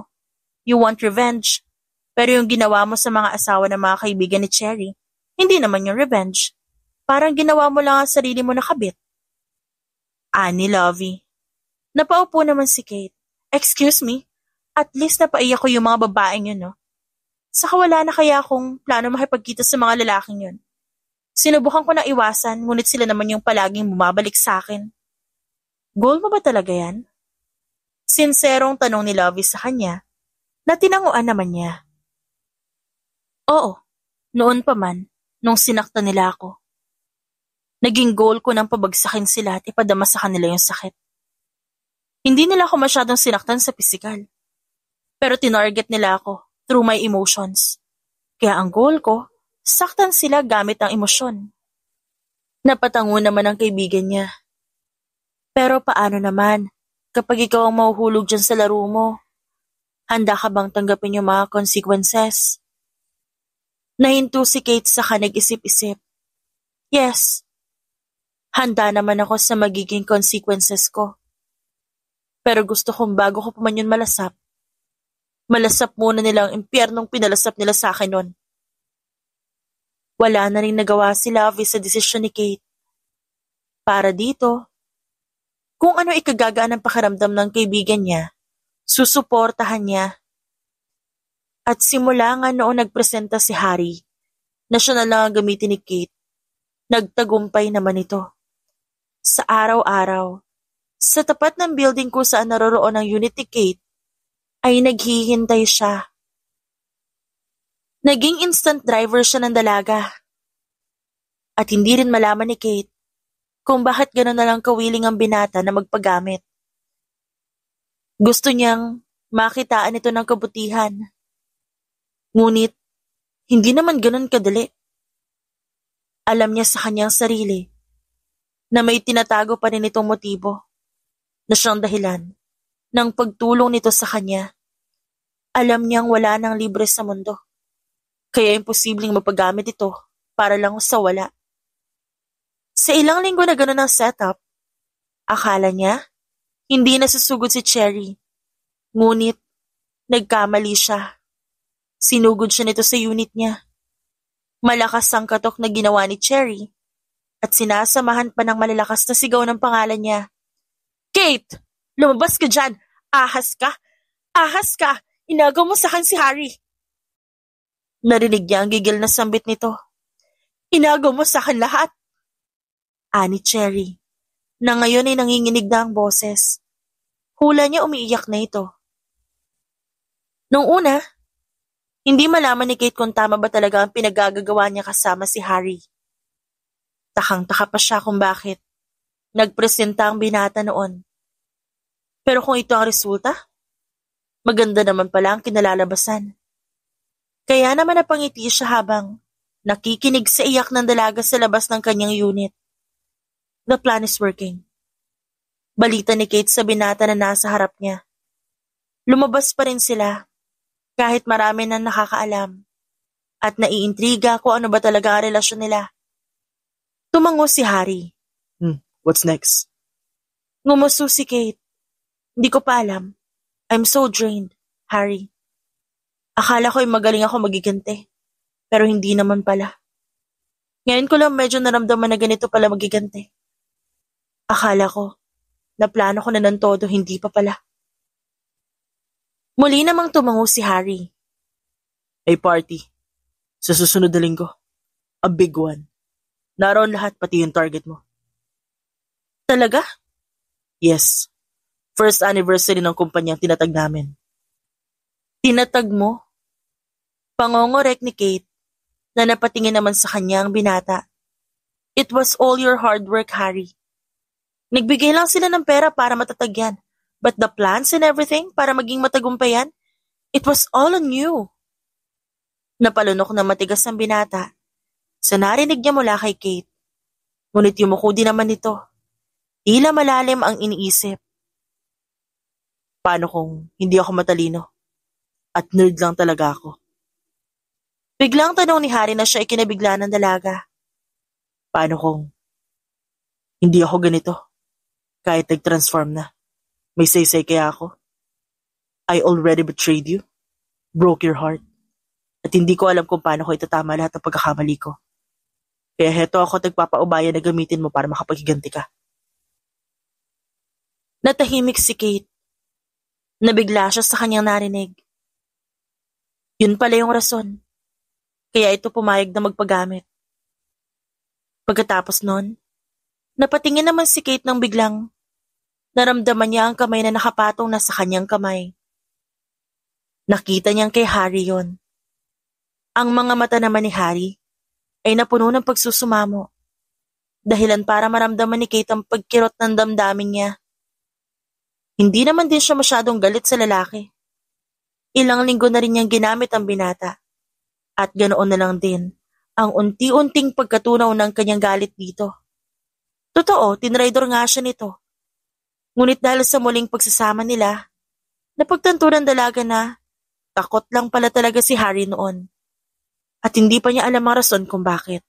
You want revenge. Pero yung ginawa mo sa mga asawa ng mga kaibigan ni Cherry, hindi naman yung revenge. Parang ginawa mo lang ang sarili mo na kabit. Ani Lovey. Napaupo naman si Kate. Excuse me? At least napaiyak ko yung mga babaeng yun, no? Saka wala na kaya akong plano makipagkita sa mga lalaking yun. Sinubukan ko na iwasan, ngunit sila naman yung palaging bumabalik sa akin. Goal mo ba talaga yan? Sinserong tanong ni Lovey sa kanya, na tinanguan naman niya. Oo, noon pa man, nung sinaktan nila ako. Naging goal ko nang pabagsakin sila at ipadama sa kanila yung sakit. Hindi nila ako masyadong sinaktan sa pisikal. Pero tinarget nila ako through my emotions. Kaya ang goal ko, saktan sila gamit ang emosyon. Napatango naman ang kaibigan niya. Pero paano naman kapag ikaw ang mahuhulog dyan sa laro mo? Handa ka bang tanggapin yung mga consequences? Nahinto si Kate saka nag-isip-isip. Yes. Handa naman ako sa magiging consequences ko. Pero gusto kong bago ko pa man yun malasap muna nila ang impyernong pinalasap nila sa akin nun. Wala na rin nagawa si Lovey sa desisyon ni Kate. Para dito, kung ano ikagagaan ng pakiramdam ng kaibigan niya, susuportahan niya. At simula nga noong nagpresenta si Harry, na siya na lang ang gamitin ni Kate, nagtagumpay naman ito. Sa araw-araw, sa tapat ng building kung saan naroroon ang unit ni Kate, ay naghihintay siya. Naging instant driver siya ng dalaga. At hindi rin malaman ni Kate kung bakit gano'n na lang kawiling ang binata na magpagamit. Gusto niyang makitaan ito ng kabutihan. Ngunit, hindi naman gano'n kadali. Alam niya sa kanyang sarili na may tinatago pa rin itong motibo na siyang dahilan ng pagtulong nito sa kanya. Alam niyang wala nang libre sa mundo, kaya imposibleng mapagamit ito para lang sa wala. Sa ilang linggo na gano'n ang setup, akala niya hindi nasusugod si Cherry. Ngunit, nagkamali siya. Sinugod siya nito sa unit niya. Malakas ang katok na ginawa ni Cherry at sinasamahan pa ng malalakas na sigaw ng pangalan niya. Kate! Lumabas ka dyan! Ahas ka! Ahas ka! Inagaw mo sa akin si Harry! Narinig niya ang gigil na sambit nito. Inagaw mo sa akin lahat! Ani Cherry, na ngayon ay nanginginig na ang boses. Hula niya umiiyak na ito. Nung una, hindi malaman ni Kate kung tama ba talaga ang pinagagagawa niya kasama si Harry. Takang-taka pa siya kung bakit nagpresenta ang binata noon. Pero kung ito ang resulta, maganda naman pala ang kinalalabasan. Kaya naman napangiti siya habang nakikinig sa iyak ng dalaga sa labas ng kanyang unit. The plan is working. Balita ni Kate sa binata na nasa harap niya. Lumabas pa rin sila kahit marami na nakakaalam at naiintriga kung ano ba talaga ang relasyon nila. Tumango si Harry. What's next? Ngumuso si Kate. Hindi ko pa alam. I'm so drained, Harry. Akala ko'y magaling ako magiganti, pero hindi naman pala. Ngayon ko lang medyo naramdaman na ganito pala magiganti. Akala ko, na plano ko na ng todo, hindi pa pala. Muli namang tumango si Harry. A party. Sa susunod na linggo. A big one. Naroon lahat pati yung target mo. Talaga? Yes. First anniversary ng kumpanyang tinatag namin. Tinatag mo? Pangongorek ni Kate na napatingin naman sa kanya ang binata. It was all your hard work, Harry. Nagbigay lang sila ng pera para matatag yan. But the plans and everything para maging matagumpayan, it was all on you. Napalunok na matigas ang binata sa narinig niya mula kay Kate. Ngunit yumuko din naman ito. Tila malalim ang iniisip. Paano kung hindi ako matalino? At nerd lang talaga ako. Biglang tanong ni Harry na siya ay kinabigla ng dalaga. Paano kung hindi ako ganito? Kahit nag-transform na. May say-say kaya ako? I already betrayed you, broke your heart, at hindi ko alam kung paano ko itatama lahat ng pagkakamali ko. Kaya heto ako nagpapaubaya na gamitin mo para makapaghiganti ka. Natahimik si Kate. Nabigla siya sa kanyang narinig. Yun pala yung rason. Kaya ito pumayag na magpagamit. Pagkatapos nun, napatingin naman si Kate nang biglang naramdaman niya ang kamay na nakapatong na sa kanyang kamay. Nakita niyang kay Harry yon. Ang mga mata naman ni Harry ay napuno ng pagsusumamo. Dahilan para maramdaman ni Kate ang pagkirot ng damdamin niya. Hindi naman din siya masyadong galit sa lalaki. Ilang linggo na rin niyang ginamit ang binata. At ganoon na lang din ang unti-unting pagkatunaw ng kanyang galit dito. Totoo, tinraidor nga siya nito. Ngunit dahil sa muling pagsasama nila, napagtanto ng dalaga na takot lang pala talaga si Harry noon. At hindi pa niya alam ang rason kung bakit.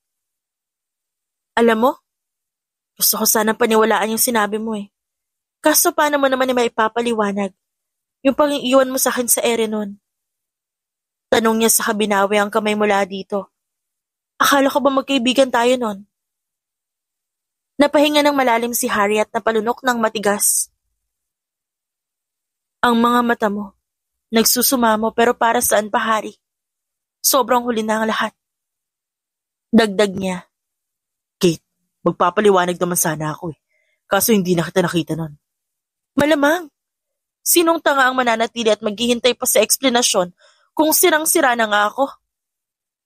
Alam mo, gusto ko sanang paniwalaan yung sinabi mo eh. Kaso paano mo naman may ipapaliwanag yung pang-iiwan mo sa akin sa ere noon? Tanong niya sa kabinawi ang kamay mula dito. Akala ko ba magkaibigan tayo noon? Napahinga ng malalim si Harry at napalunok ng matigas. Ang mga mata mo, nagsusumamo pero para saan pa, Harry? Sobrang huli na ang lahat. Dagdag niya. Kate, magpapaliwanag naman sana ako eh. Kaso hindi na kita nakita nun. Malamang. Sinong tanga ang mananatili at maghihintay pa sa eksplanasyon kung sirang-sira na nga ako?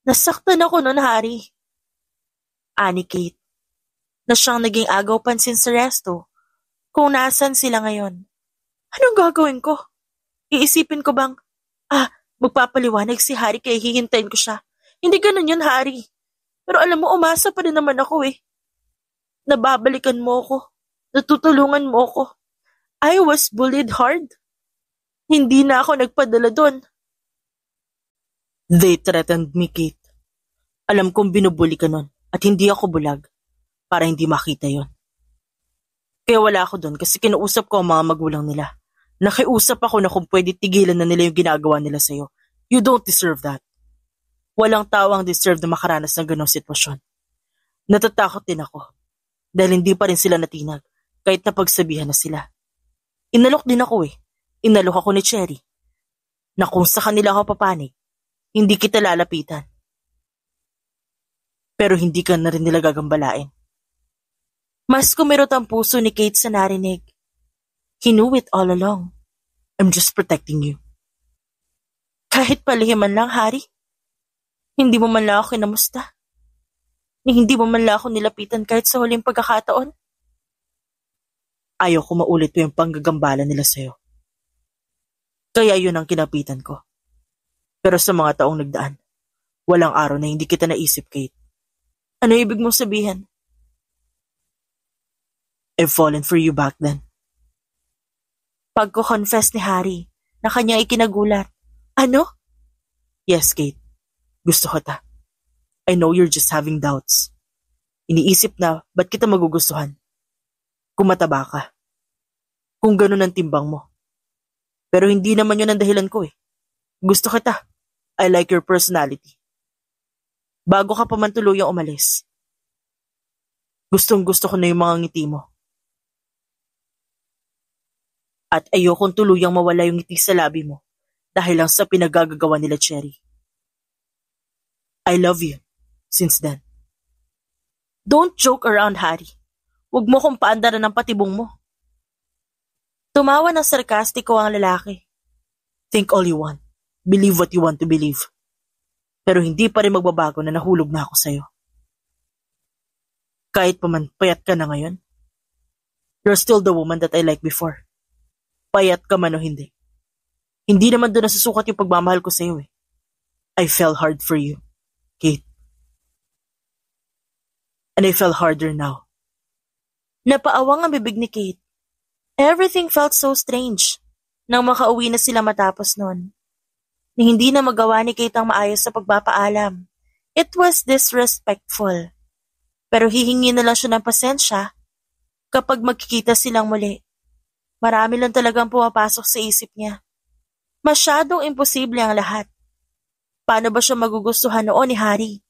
Nasaktan ako nun, Harry. Ani Kate, na siyang naging agaw pansin sa resto kung nasan sila ngayon. Anong gagawin ko? Iisipin ko bang, magpapaliwanag si Harry kaya hihintayin ko siya. Hindi ganun yun, Harry. Pero alam mo, umasa pa rin naman ako eh. Nababalikan mo ako. Natutulungan mo ako. I was bullied hard. Hindi na ako nagpadala doon. They threatened me, Kate. Alam kong binubuli ka nun at hindi ako bulag para hindi makita yon. Kaya wala ako doon kasi kinausap ko ang mga magulang nila. Nakiusap ako na kung pwede tigilan na nila yung ginagawa nila sa'yo. You don't deserve that. Walang tao ang deserve na makaranas ng ganong sitwasyon. Natatakot din ako dahil hindi pa rin sila natinag kahit napagsabihan na sila. Inalok din ako eh. Inalok ako ni Cherry na kung sa kanila ako papanig, hindi kita lalapitan. Pero hindi ka na rin nila gagambalain. Mas kumirot ang puso ni Kate sa narinig. He knew it all along. I'm just protecting you. Kahit palihiman lang, Harry. Hindi mo man lang ako kinamusta. Hindi mo man lang ako nilapitan kahit sa huling pagkakataon. Ayaw ko maulit yung panggagambala nila sa'yo. Kaya yun ang kinapitan ko. Pero sa mga taong nagdaan, walang araw na hindi kita naisip, Kate. Ano ibig mong sabihin? I've fallen for you back then. Pagko-confess ni Harry na kanyang ikinagulat. Ano? Yes, Kate. Gusto kita. I know you're just having doubts. Iniisip na, ba't kita magugustuhan? Kung mataba ka. Kung ganun ang timbang mo. Pero hindi naman yun ang dahilan ko eh. Gusto kita. I like your personality. Bago ka pa man tuluyang umalis. Gustong gusto ko na yung mga ngiti mo. At ayokong tuluyang mawala yung ngiti sa labi mo dahil lang sa pinagagagawa nila Cherry. I love you since then. Don't joke around, Harry. Huwag mo kong paandaran ng patibong mo. Tumawa ng sarkastiko ang lalaki. Think all you want. Believe what you want to believe. Pero hindi pa rin magbabago na nahulog na ako sa'yo. Kahit pa man payat ka na ngayon, you're still the woman that I liked before. Payat ka man o hindi. Hindi naman doon nasusukat yung pagmamahal ko sa'yo eh. I fell hard for you, Kate. And I fell harder now. Napaawang ang bibig ni Kate. Everything felt so strange nang makauwi na sila matapos nun. na hindi na magawa ni Kate ang maayos sa pagpapaalam. It was disrespectful. Pero hihingi na lang siya ng pasensya kapag magkikita silang muli. Marami lang talagang pumapasok sa isip niya. Masyadong imposible ang lahat. Paano ba siya magugustuhan noon ni Harry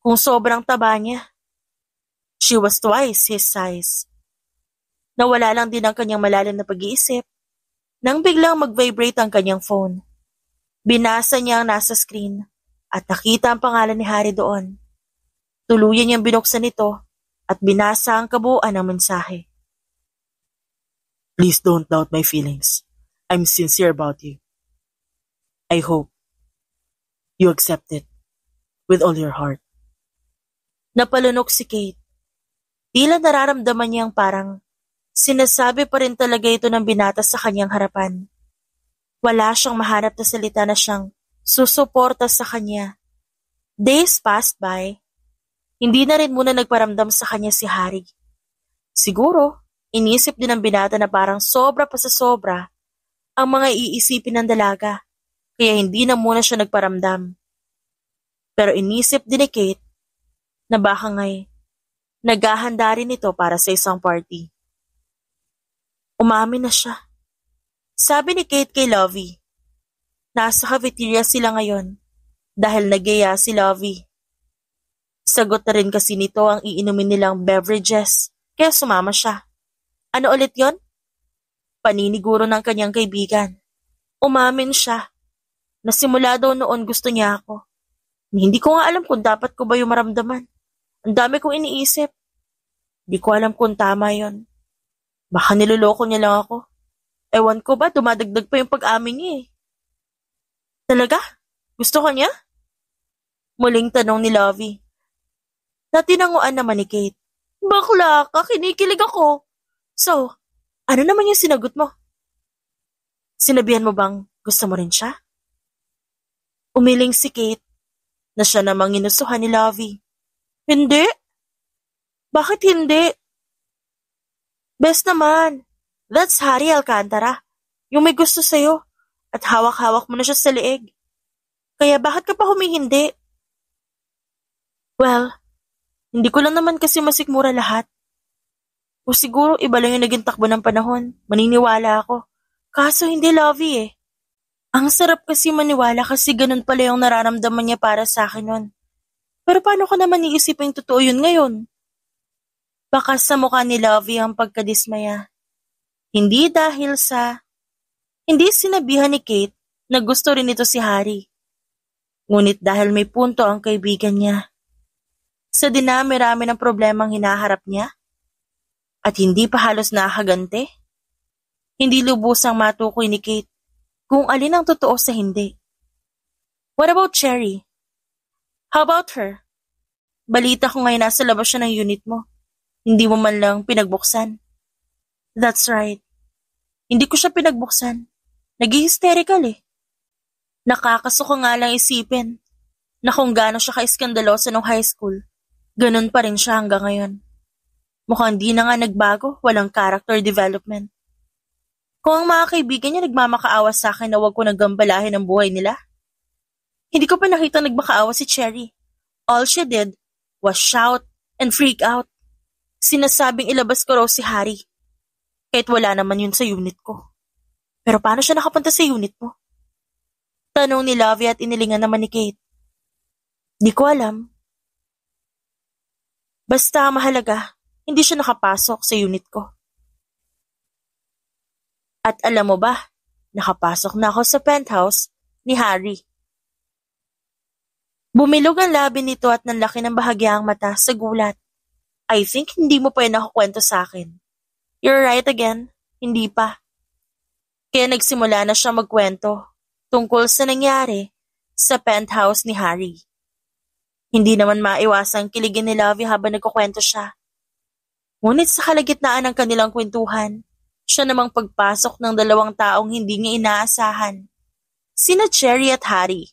kung sobrang taba niya? She was twice his size. Nawala lang din ang kanyang malalim na pag-iisip nang biglang mag-vibrate ang kanyang phone. Binasa niya ang nasa screen at nakita ang pangalan ni Harry doon. Tuluyan niyang binuksan ito at binasa ang kabuuan ng mensahe. Please don't doubt my feelings. I'm sincere about you. I hope you accept it with all your heart. Napalunok si Kate. Tila nararamdaman niyang parang sinasabi pa rin talaga ito ng binata sa kanyang harapan. Wala siyang mahanap na salita na siyang susuporta sa kanya. Days passed by. Hindi na rin muna nagparamdam sa kanya si Harry. Siguro, inisip din ng binata na parang sobra pa sa sobra ang mga iisipin ng dalaga, kaya hindi na muna siya nagparamdam. Pero inisip din ni Kate na baka nga'y naghahanda rin ito para sa isang party. Umamin na siya. Sabi ni Kate kay Lovie, nasa cafeteria sila ngayon dahil nagaya si Lovie. Sagot na rin kasi nito ang iinumin nilang beverages, kaya sumama siya. Ano ulit yon? Paniniguro ng kanyang kaibigan. Umamin siya. Nasimula daw noon gusto niya ako. Hindi ko nga alam kung dapat ko ba yung maramdaman. Ang dami kong iniisip. Hindi ko alam kung tama yon. Baka niloloko niya lang ako. Ewan ko ba, dumadagdag pa yung pag-amin niya eh. Talaga? Gusto ko niya? Muling tanong ni Lovie. Natinanguan naman ni Kate. Bakla ka, kinikilig ako. So, ano naman yung sinagot mo? Sinabihan mo bang gusto mo rin siya? Umiling si Kate na siya namang inusuhan ni Lovie. Hindi. Bakit hindi? Best naman. That's Harry Alcantara. Yung may gusto sa'yo at hawak-hawak mo na siya sa leeg. Kaya bakit ka pa humihindi? Well, hindi ko lang naman kasi masikmura lahat. O siguro iba lang yung naging takbo ng panahon. Maniniwala ako. Kaso hindi Lovie eh. Ang sarap kasi maniwala kasi ganun pala yung nararamdaman niya para sa akin nun. Pero paano ko naman iisipin totoo yun ngayon? Baka sa mukha ni Lovie ang pagkadismaya. Hindi dahil sa... Hindi sinabihan ni Kate na gusto rin ito si Harry. Ngunit dahil may punto ang kaibigan niya. Sa dinami-rami ng problemang hinaharap niya at hindi pa halos nakakagante, hindi lubusang matukoy ni Kate kung alin ang totoo sa hindi. What about Cherry? How about her? Balita ko ngayon nasa labas siya ng unit mo. Hindi mo man lang pinagbuksan. That's right. Hindi ko siya pinagbuksan. Nag-hysterical eh. Nakakasuka nga lang isipin na kung gaano siya ka-iskandalosa nung high school, ganun pa rin siya hanggang ngayon. Mukhang di na nga nagbago, walang character development. Kung ang mga kaibigan niya nagmamakaawa sa akin na wag ko naggambalahin ang buhay nila, hindi ko pa nakita nagmakaawa si Cherry. All she did was shout and freak out. Sinasabing ilabas ko raw si Harry. Kahit wala naman yun sa unit ko. Pero paano siya nakapunta sa unit mo? Tanong ni Lovie at inilingan naman ni Kate. Di ko alam. Basta mahalaga, hindi siya nakapasok sa unit ko. At alam mo ba, nakapasok na ako sa penthouse ni Harry. Bumilog ang labi nito at nanlaki ng bahagyaang mata sa gulat. I think hindi mo pa yun nakukwento sa akin. You're right again, hindi pa. Kaya nagsimula na siya magkwento tungkol sa nangyari sa penthouse ni Harry. Hindi naman maiwasang kiligin ni Lovie habang nagkukwento siya. Ngunit sa kalagitnaan ng kanilang kwentuhan, siya namang pagpasok ng dalawang taong hindi niya inaasahan. Sina Cherry at Harry.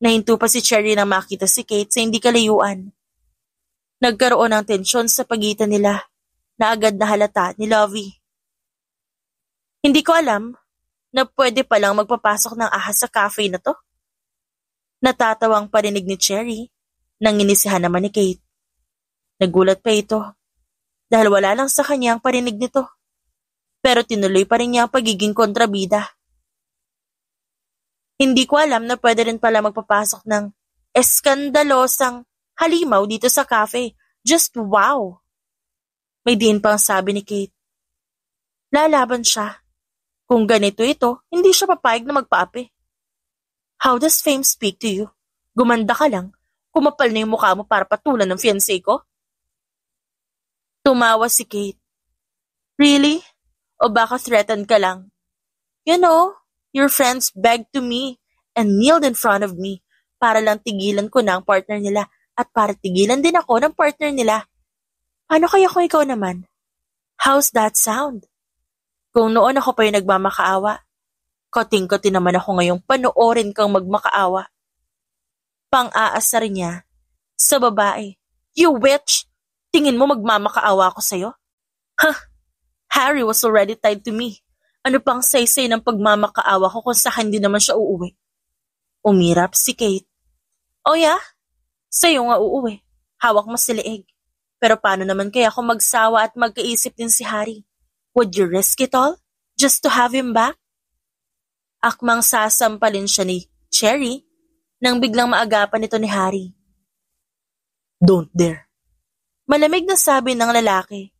Nahinto pa si Cherry nang makita si Kate sa hindi kalayuan. Nagkaroon ng tensyon sa pagitan nila na agad na halata ni Lovie. Hindi ko alam. na pwede palang magpapasok ng ahas sa cafe na to? Natatawang parinig ni Cherry nang inisihan naman ni Kate. Nagulat pa ito dahil wala lang sa kanya ang parinig nito. Pero tinuloy pa rin niya ang pagiging kontrabida. Hindi ko alam na pwede rin pala magpapasok ng eskandalosang halimaw dito sa cafe. Just wow! May diin pang sabi ni Kate. Lalaban siya. Kung ganito ito, hindi siya papayag na magpaapi. How does fame speak to you? Gumanda ka lang, kumapal na yung mukha mo para patulan ng fiancé ko? Tumawa si Kate. Really? O baka threatened ka lang? You know, your friends begged to me and kneeled in front of me para lang tigilan ko na ang partner nila at para tigilan din ako ng partner nila. Paano kaya kung ikaw naman? How's that sound? Kung noon ako pa yung nagmamakaawa, kating-kati naman ako ngayong panoorin kang magmakaawa. Pang-aasar niya sa babae. You witch! Tingin mo magmamakaawa ako sa'yo? Huh! Harry was already tied to me. Ano pang say-say ng pagmamakaawa ko kung saan hindi naman siya uuwi? Umirap si Kate. Oh yeah? Sa'yo nga uuwi. Hawak mo si leeg. Pero paano naman kaya kung magsawa at magkaisip din si Harry? Would you risk it all? Just to have him back? Akmang sasampalin siya ni Cherry nang biglang maagapan ito ni Harry. Don't dare. Malamig na sabi ng lalaki.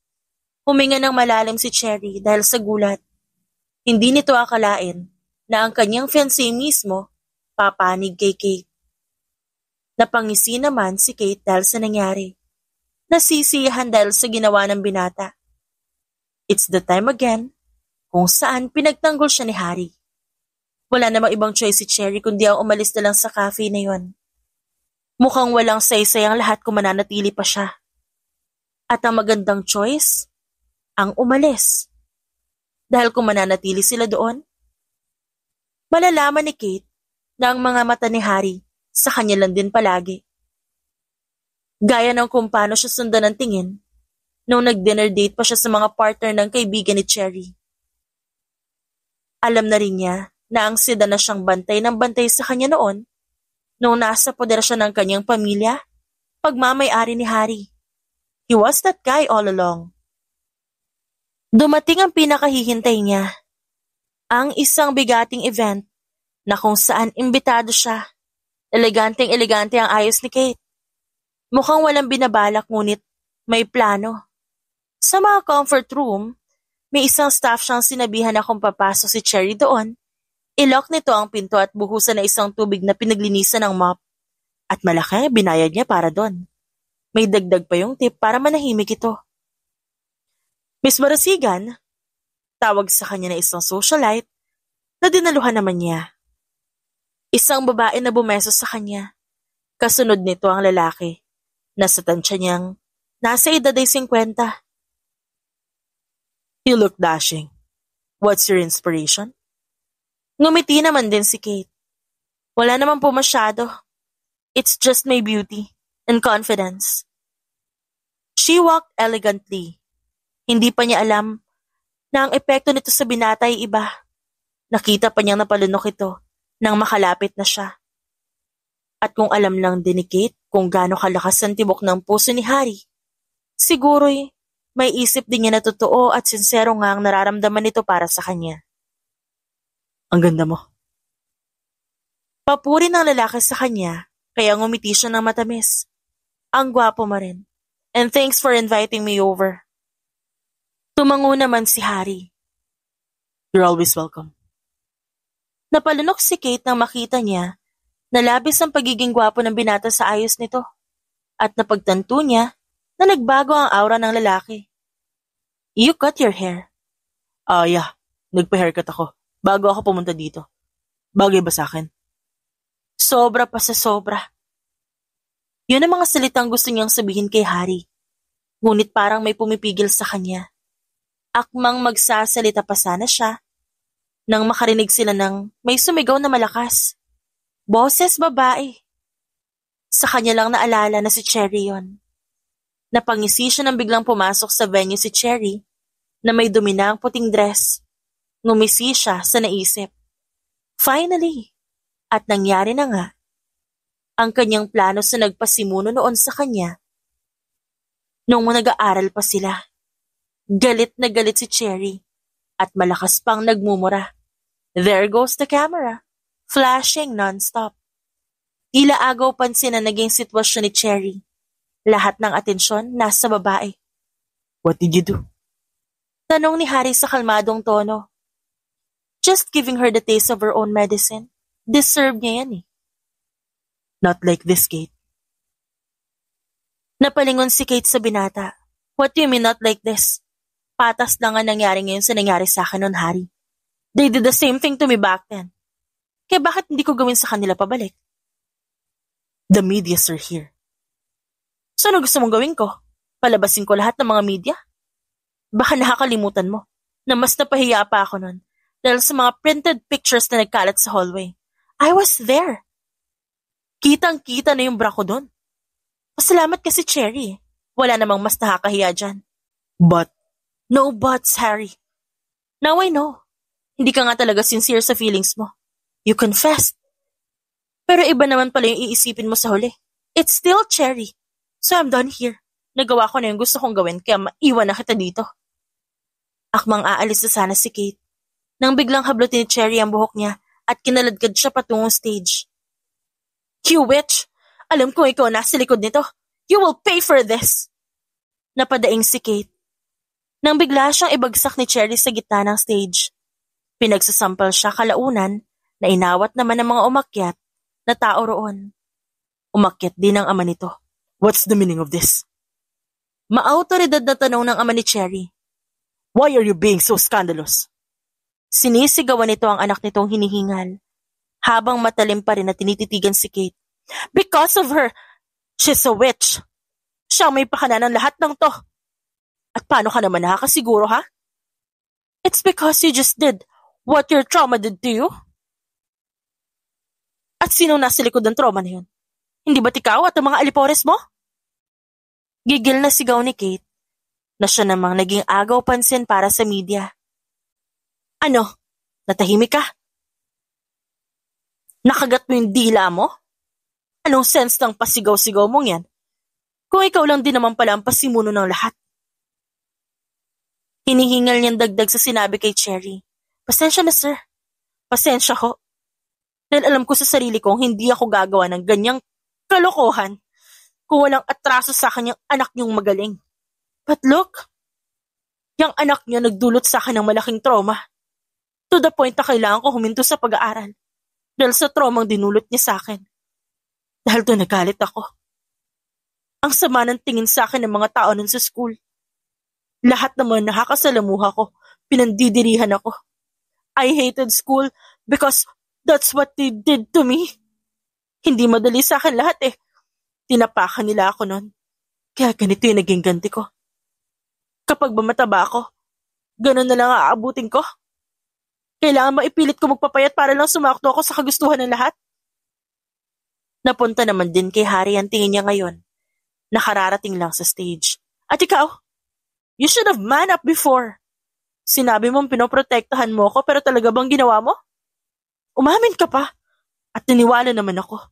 Huminga ng malalim si Cherry dahil sa gulat. Hindi nito akalain na ang kanyang fiancé mismo papanig kay Kate. Napangisi naman si Kate dahil sa nangyari. Nasisiyahan dahil sa ginawa ng binata. It's the time again kung saan pinagtanggol siya ni Harry. Wala namang ibang choice si Cherry kundi ang umalis na lang sa cafe na yon. Mukhang walang saysay ang lahat kung mananatili pa siya. At ang magandang choice, ang umalis. Dahil kung mananatili sila doon, malalaman ni Kate na ang mga mata ni Harry sa kanya lang din palagi. Gaya ng kung paano siya sundan ng tingin nung nag-dinner date pa siya sa mga partner ng kaibigan ni Cherry. Alam na rin niya na ang sida na siyang bantay ng bantay sa kanya noon nung nasa poder siya ng kanyang pamilya, pagmamay-ari ni Harry. He was that guy all along. Dumating ang pinakahihintay niya, ang isang bigating event na kung saan imbitado siya. Eleganteng-elegante ang ayos ni Kate. Mukhang walang binabalak ngunit may plano. Sa mga comfort room, may isang staff siyang sinabihan na kung papasok si Cherry doon, ilock nito ang pinto at buhusan na isang tubig na pinaglinisan ng mop. At malaki binayad niya para doon. May dagdag pa yung tip para manahimik ito. Miss Marasigan, tawag sa kanya na isang socialite na dinaluhan naman niya. Isang babae na bumesos sa kanya. Kasunod nito ang lalaki na sa tansya niyang nasa edad ay 50. You look dashing. What's your inspiration? Ngumiti naman din si Kate. Wala naman po masyado. It's just my beauty and confidence. She walked elegantly. Hindi pa niya alam na ang epekto nito sa binata ay iba. Nakita pa niyang napalunok ito nang makalapit na siya. At kung alam lang din ni Kate kung gaano kalakas ang tibok ng puso ni Harry, siguro'y may isip din niya na totoo at sincero nga ang nararamdaman nito para sa kanya. Ang ganda mo. Papuri ng lalaki sa kanya, kaya ngumiti siya ng matamis. Ang gwapo mo rin. And thanks for inviting me over. Tumango naman si Harry. You're always welcome. Napalunok si Kate nang makita niya na labis ang pagiging gwapo ng binata sa ayos nito at napagtanto niya na nagbago ang aura ng lalaki. You cut your hair. Yeah. Nagpa-haircut ako bago ako pumunta dito. Bagay ba sa akin? Sobra pa sa sobra. Yun ang mga salitang gusto niyang sabihin kay Harry. Ngunit parang may pumipigil sa kanya. Akmang magsasalita pa sana siya nang makarinig sila ng may sumigaw na malakas. Boses babae. Sa kanya lang naalala na si Cherry yon. Napangisi siya nang biglang pumasok sa venue si Cherry na may dumi na ang puting dress. Ngumisi siya sa naisip. Finally, at nangyari na nga, ang kanyang plano sa nagpasimuno noon sa kanya. Nung nag-aaral pa sila, galit na galit si Cherry at malakas pang nagmumura. There goes the camera, flashing non-stop. Tila agaw pansin na naging sitwasyon ni Cherry. Lahat ng atensyon nasa babae. What did you do? Tanong ni Harry sa kalmadong tono. Just giving her the taste of her own medicine. Deserve niya yan eh. Not like this, Kate. Napalingon si Kate sa binata. What do you mean not like this? Patas lang ang nangyari ngayon sa nangyari sa akin noon, Harry. They did the same thing to me back then. Kaya bakit hindi ko gawin sa kanila pabalik? The medias are here. So ano gusto mong gawin ko? Palabasin ko lahat ng mga media? Baka nakakalimutan mo na mas napahiya pa ako noon dahil sa mga printed pictures na nagkalat sa hallway. I was there. Kitang-kita na yung bra ko doon. Pasalamat kasi Cherry. Wala namang mas nakakahiya dyan. But, no buts, Harry. Now I know. Hindi ka nga talaga sincere sa feelings mo. You confessed. Pero iba naman pala yung iisipin mo sa huli. It's still Cherry. So I'm done here. Nagawa ko na yung gusto kong gawin kaya maiwan na kita dito. Akmang aalis na sana si Kate. Nang biglang hablutin ni Cherry ang buhok niya at kinaladkad siya patungong stage. You witch! Alam kong ikaw nasa likod nito. You will pay for this! Napadaing si Kate. Nang bigla siyang ibagsak ni Cherry sa gitna ng stage. Pinagsasampal siya kalaunan na inawat naman ng mga umakyat na tao roon. Umakyat din ang ama nito. What's the meaning of this? Maautoridad na tanong ng ama ni Cherry. Why are you being so scandalous? Sinisigawan nito ang anak nitong hinihingal. Habang matalim pa rin na tinititigan si Kate. Because of her, she's a witch. Siya may pakana ng lahat ng to. At paano ka naman nakakasiguro, ha? It's because you just did what your trauma did to you. At sino nasa likod ng trauma na yun? Hindi ba't ikaw at ang mga alipores mo? Gigil na sigaw ni Kate na siya namang naging agaw pansin para sa media. Ano? Natahimik ka? Nakagat mo yung dila mo? Anong sense ng pasigaw-sigaw mong yan? Kung ikaw lang din naman pala ang pasimuno ng lahat. Hinihingal niyang dagdag sa sinabi kay Cherry. Pasensya na sir. Pasensya ho. Dahil alam ko sa sarili kong hindi ako gagawa ng ganyang kalokohan kung walang atraso sa kanyang anak niyong magaling. But look, yung anak niyo nagdulot sa akin ng malaking trauma. To the point na kailangan ko huminto sa pag-aaral. Dahil sa traumang dinulot niya sa akin. Dahil doon nagalit ako. Ang sama ng tingin sa akin ng mga tao nun sa school. Lahat naman nakakasalamuha ko, pinandidirihan ako. I hated school because that's what they did to me. Hindi madali sa akin lahat eh. Tinapakan nila ako nun. Kaya ganito yung naging ganti ko. Kapag mataba ako, ganun na lang aabutin ko. Kailangan maipilit ko magpapayat para lang sumakto ako sa kagustuhan ng lahat. Napunta naman din kay Harry ang tingin niya ngayon. Nakararating lang sa stage. At ikaw, you should have man up before. Sinabi mong pinoprotektahan mo ako pero talaga bang ginawa mo? Umamin ka pa. At naniwala naman ako.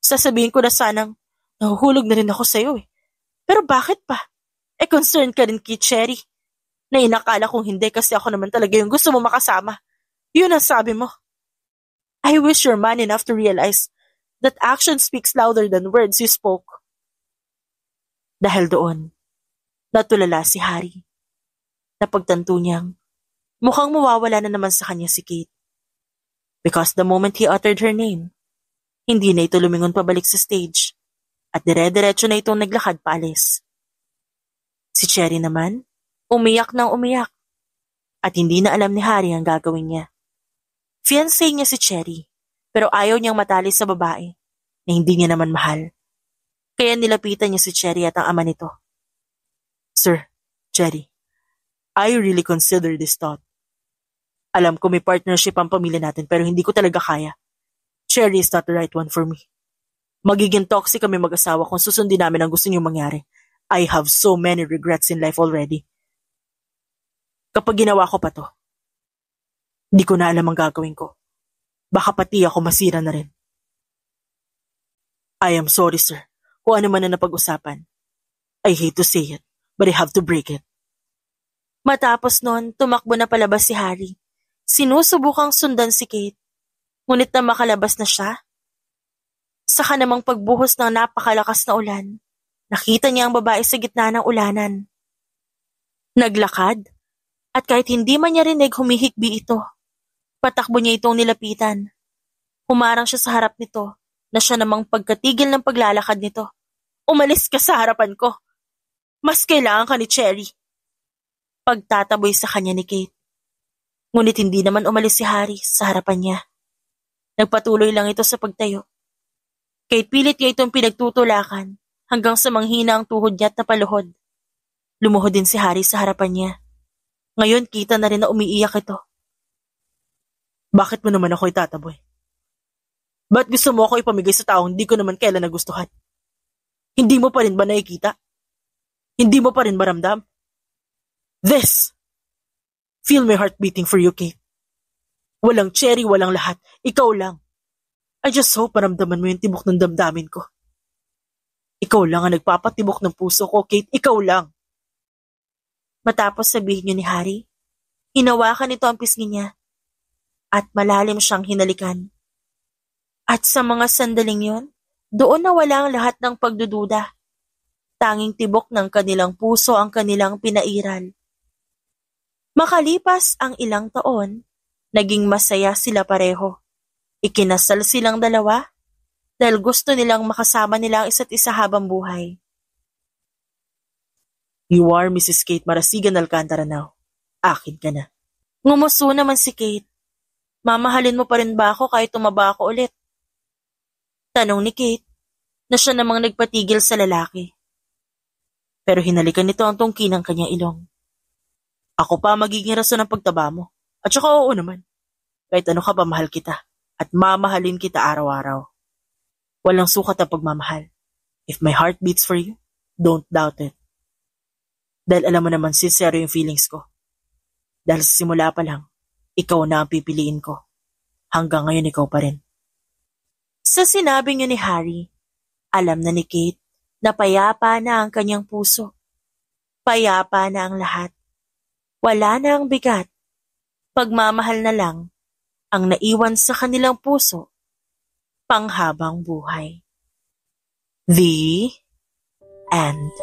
Sasabihin ko na sanang nahuhulog na rin ako sa'yo eh. Pero bakit pa? Concerned ka rin kay Cherry. Na inakala kong hindi kasi ako naman talaga yung gusto mo makasama. Yun ang sabi mo. I wish you're man enough to realize that action speaks louder than words you spoke. Dahil doon, natulala si Harry. Napagtanto niyang mukhang mawawala na naman sa kanya si Kate. Because the moment he uttered her name, hindi na ito lumingon pabalik sa stage at dire-diretso na itong naglakad paalis. Si Cherry naman, umiyak nang umiyak at hindi na alam ni Harry ang gagawin niya. Fiancé niya si Cherry pero ayaw niyang matali sa babae na hindi niya naman mahal. Kaya nilapitan niya si Cherry at ang ama nito. Sir, Cherry, I really consider this thought. Alam ko may partnership ang pamilya natin pero hindi ko talaga kaya. Cherry is not the right one for me. Magiging toxic kami mag-asawa kung susundin namin ang gusto niyong mangyari. I have so many regrets in life already. Kapag ginawa ko pa to, Di ko na alam ang gagawin ko. Baka pati ako masira na rin. I am sorry, sir, kung ano man na napag-usapan. I hate to say it, but I have to break it. Matapos nun, tumakbo na palabas si Harry. Sinusubukang sundan si Kate. Ngunit na makalabas na siya, saka namang pagbuhos ng napakalakas na ulan, nakita niya ang babae sa gitna ng ulanan. Naglakad, at kahit hindi man niya rinig humihikbi ito. Patakbo niya itong nilapitan. Humarang siya sa harap nito, na siya namang pagkatigil ng paglalakad nito. Umalis ka sa harapan ko. Mas kailangan ka ni Cherry. Pagtataboy sa kanya ni Kate. Ngunit hindi naman umalis si Harry sa harapan niya. Nagpatuloy lang ito sa pagtayo. Kate pilit niya itong pinagtutulakan hanggang sa manghina ang tuhod niya at napaluhod. Lumuhod din si Harry sa harapan niya. Ngayon kita na rin na umiiyak ito. Bakit mo naman ako itataboy? Ba't gusto mo ako ipamigay sa taong hindi ko naman kailan nagustuhan? Hindi mo pa rin ba nakikita? Hindi mo pa rin maramdam? This! Feel my heart beating for you, Kate. Walang Cherry, walang lahat. Ikaw lang. I just hope maramdaman mo yung tibok ng damdamin ko. Ikaw lang ang nagpapatibok ng puso ko, Kate. Ikaw lang. Matapos sabihin niyo ni Harry, hinawakan nito ang pisngi niya at malalim siyang hinalikan. At sa mga sandaling yon, doon nawala ang lahat ng pagdududa. Tanging tibok ng kanilang puso ang kanilang pinairal. Makalipas ang ilang taon, naging masaya sila pareho. Ikinasal silang dalawa dahil gusto nilang makasama nila ang isa't isa habang buhay. You are Mrs. Kate Marasigan Alcantara now. Akin ka na. Ngumuso naman si Kate. Mamahalin mo pa rin ba ako kahit tumaba ako ulit? Tanong ni Kate na siya namang nagpatigil sa lalaki. Pero hinalikan nito ang tungki ng kanyang ilong. Ako pa magiging rason ng pagtaba mo. At saka oo naman. Kahit ano ka pa mahal kita. At mamahalin kita araw-araw. Walang sukat ang pagmamahal. If my heart beats for you, don't doubt it. Dahil alam mo naman sincere yung feelings ko. Dahil sa simula pa lang, ikaw na ang pipiliin ko. Hanggang ngayon ikaw pa rin. Sa sinabi niyo ni Harry, alam na ni Kate na payapa na ang kanyang puso. Payapa na ang lahat. Wala na ang bigat. Pagmamahal na lang ang naiwan sa kanilang puso panghabang buhay. The end.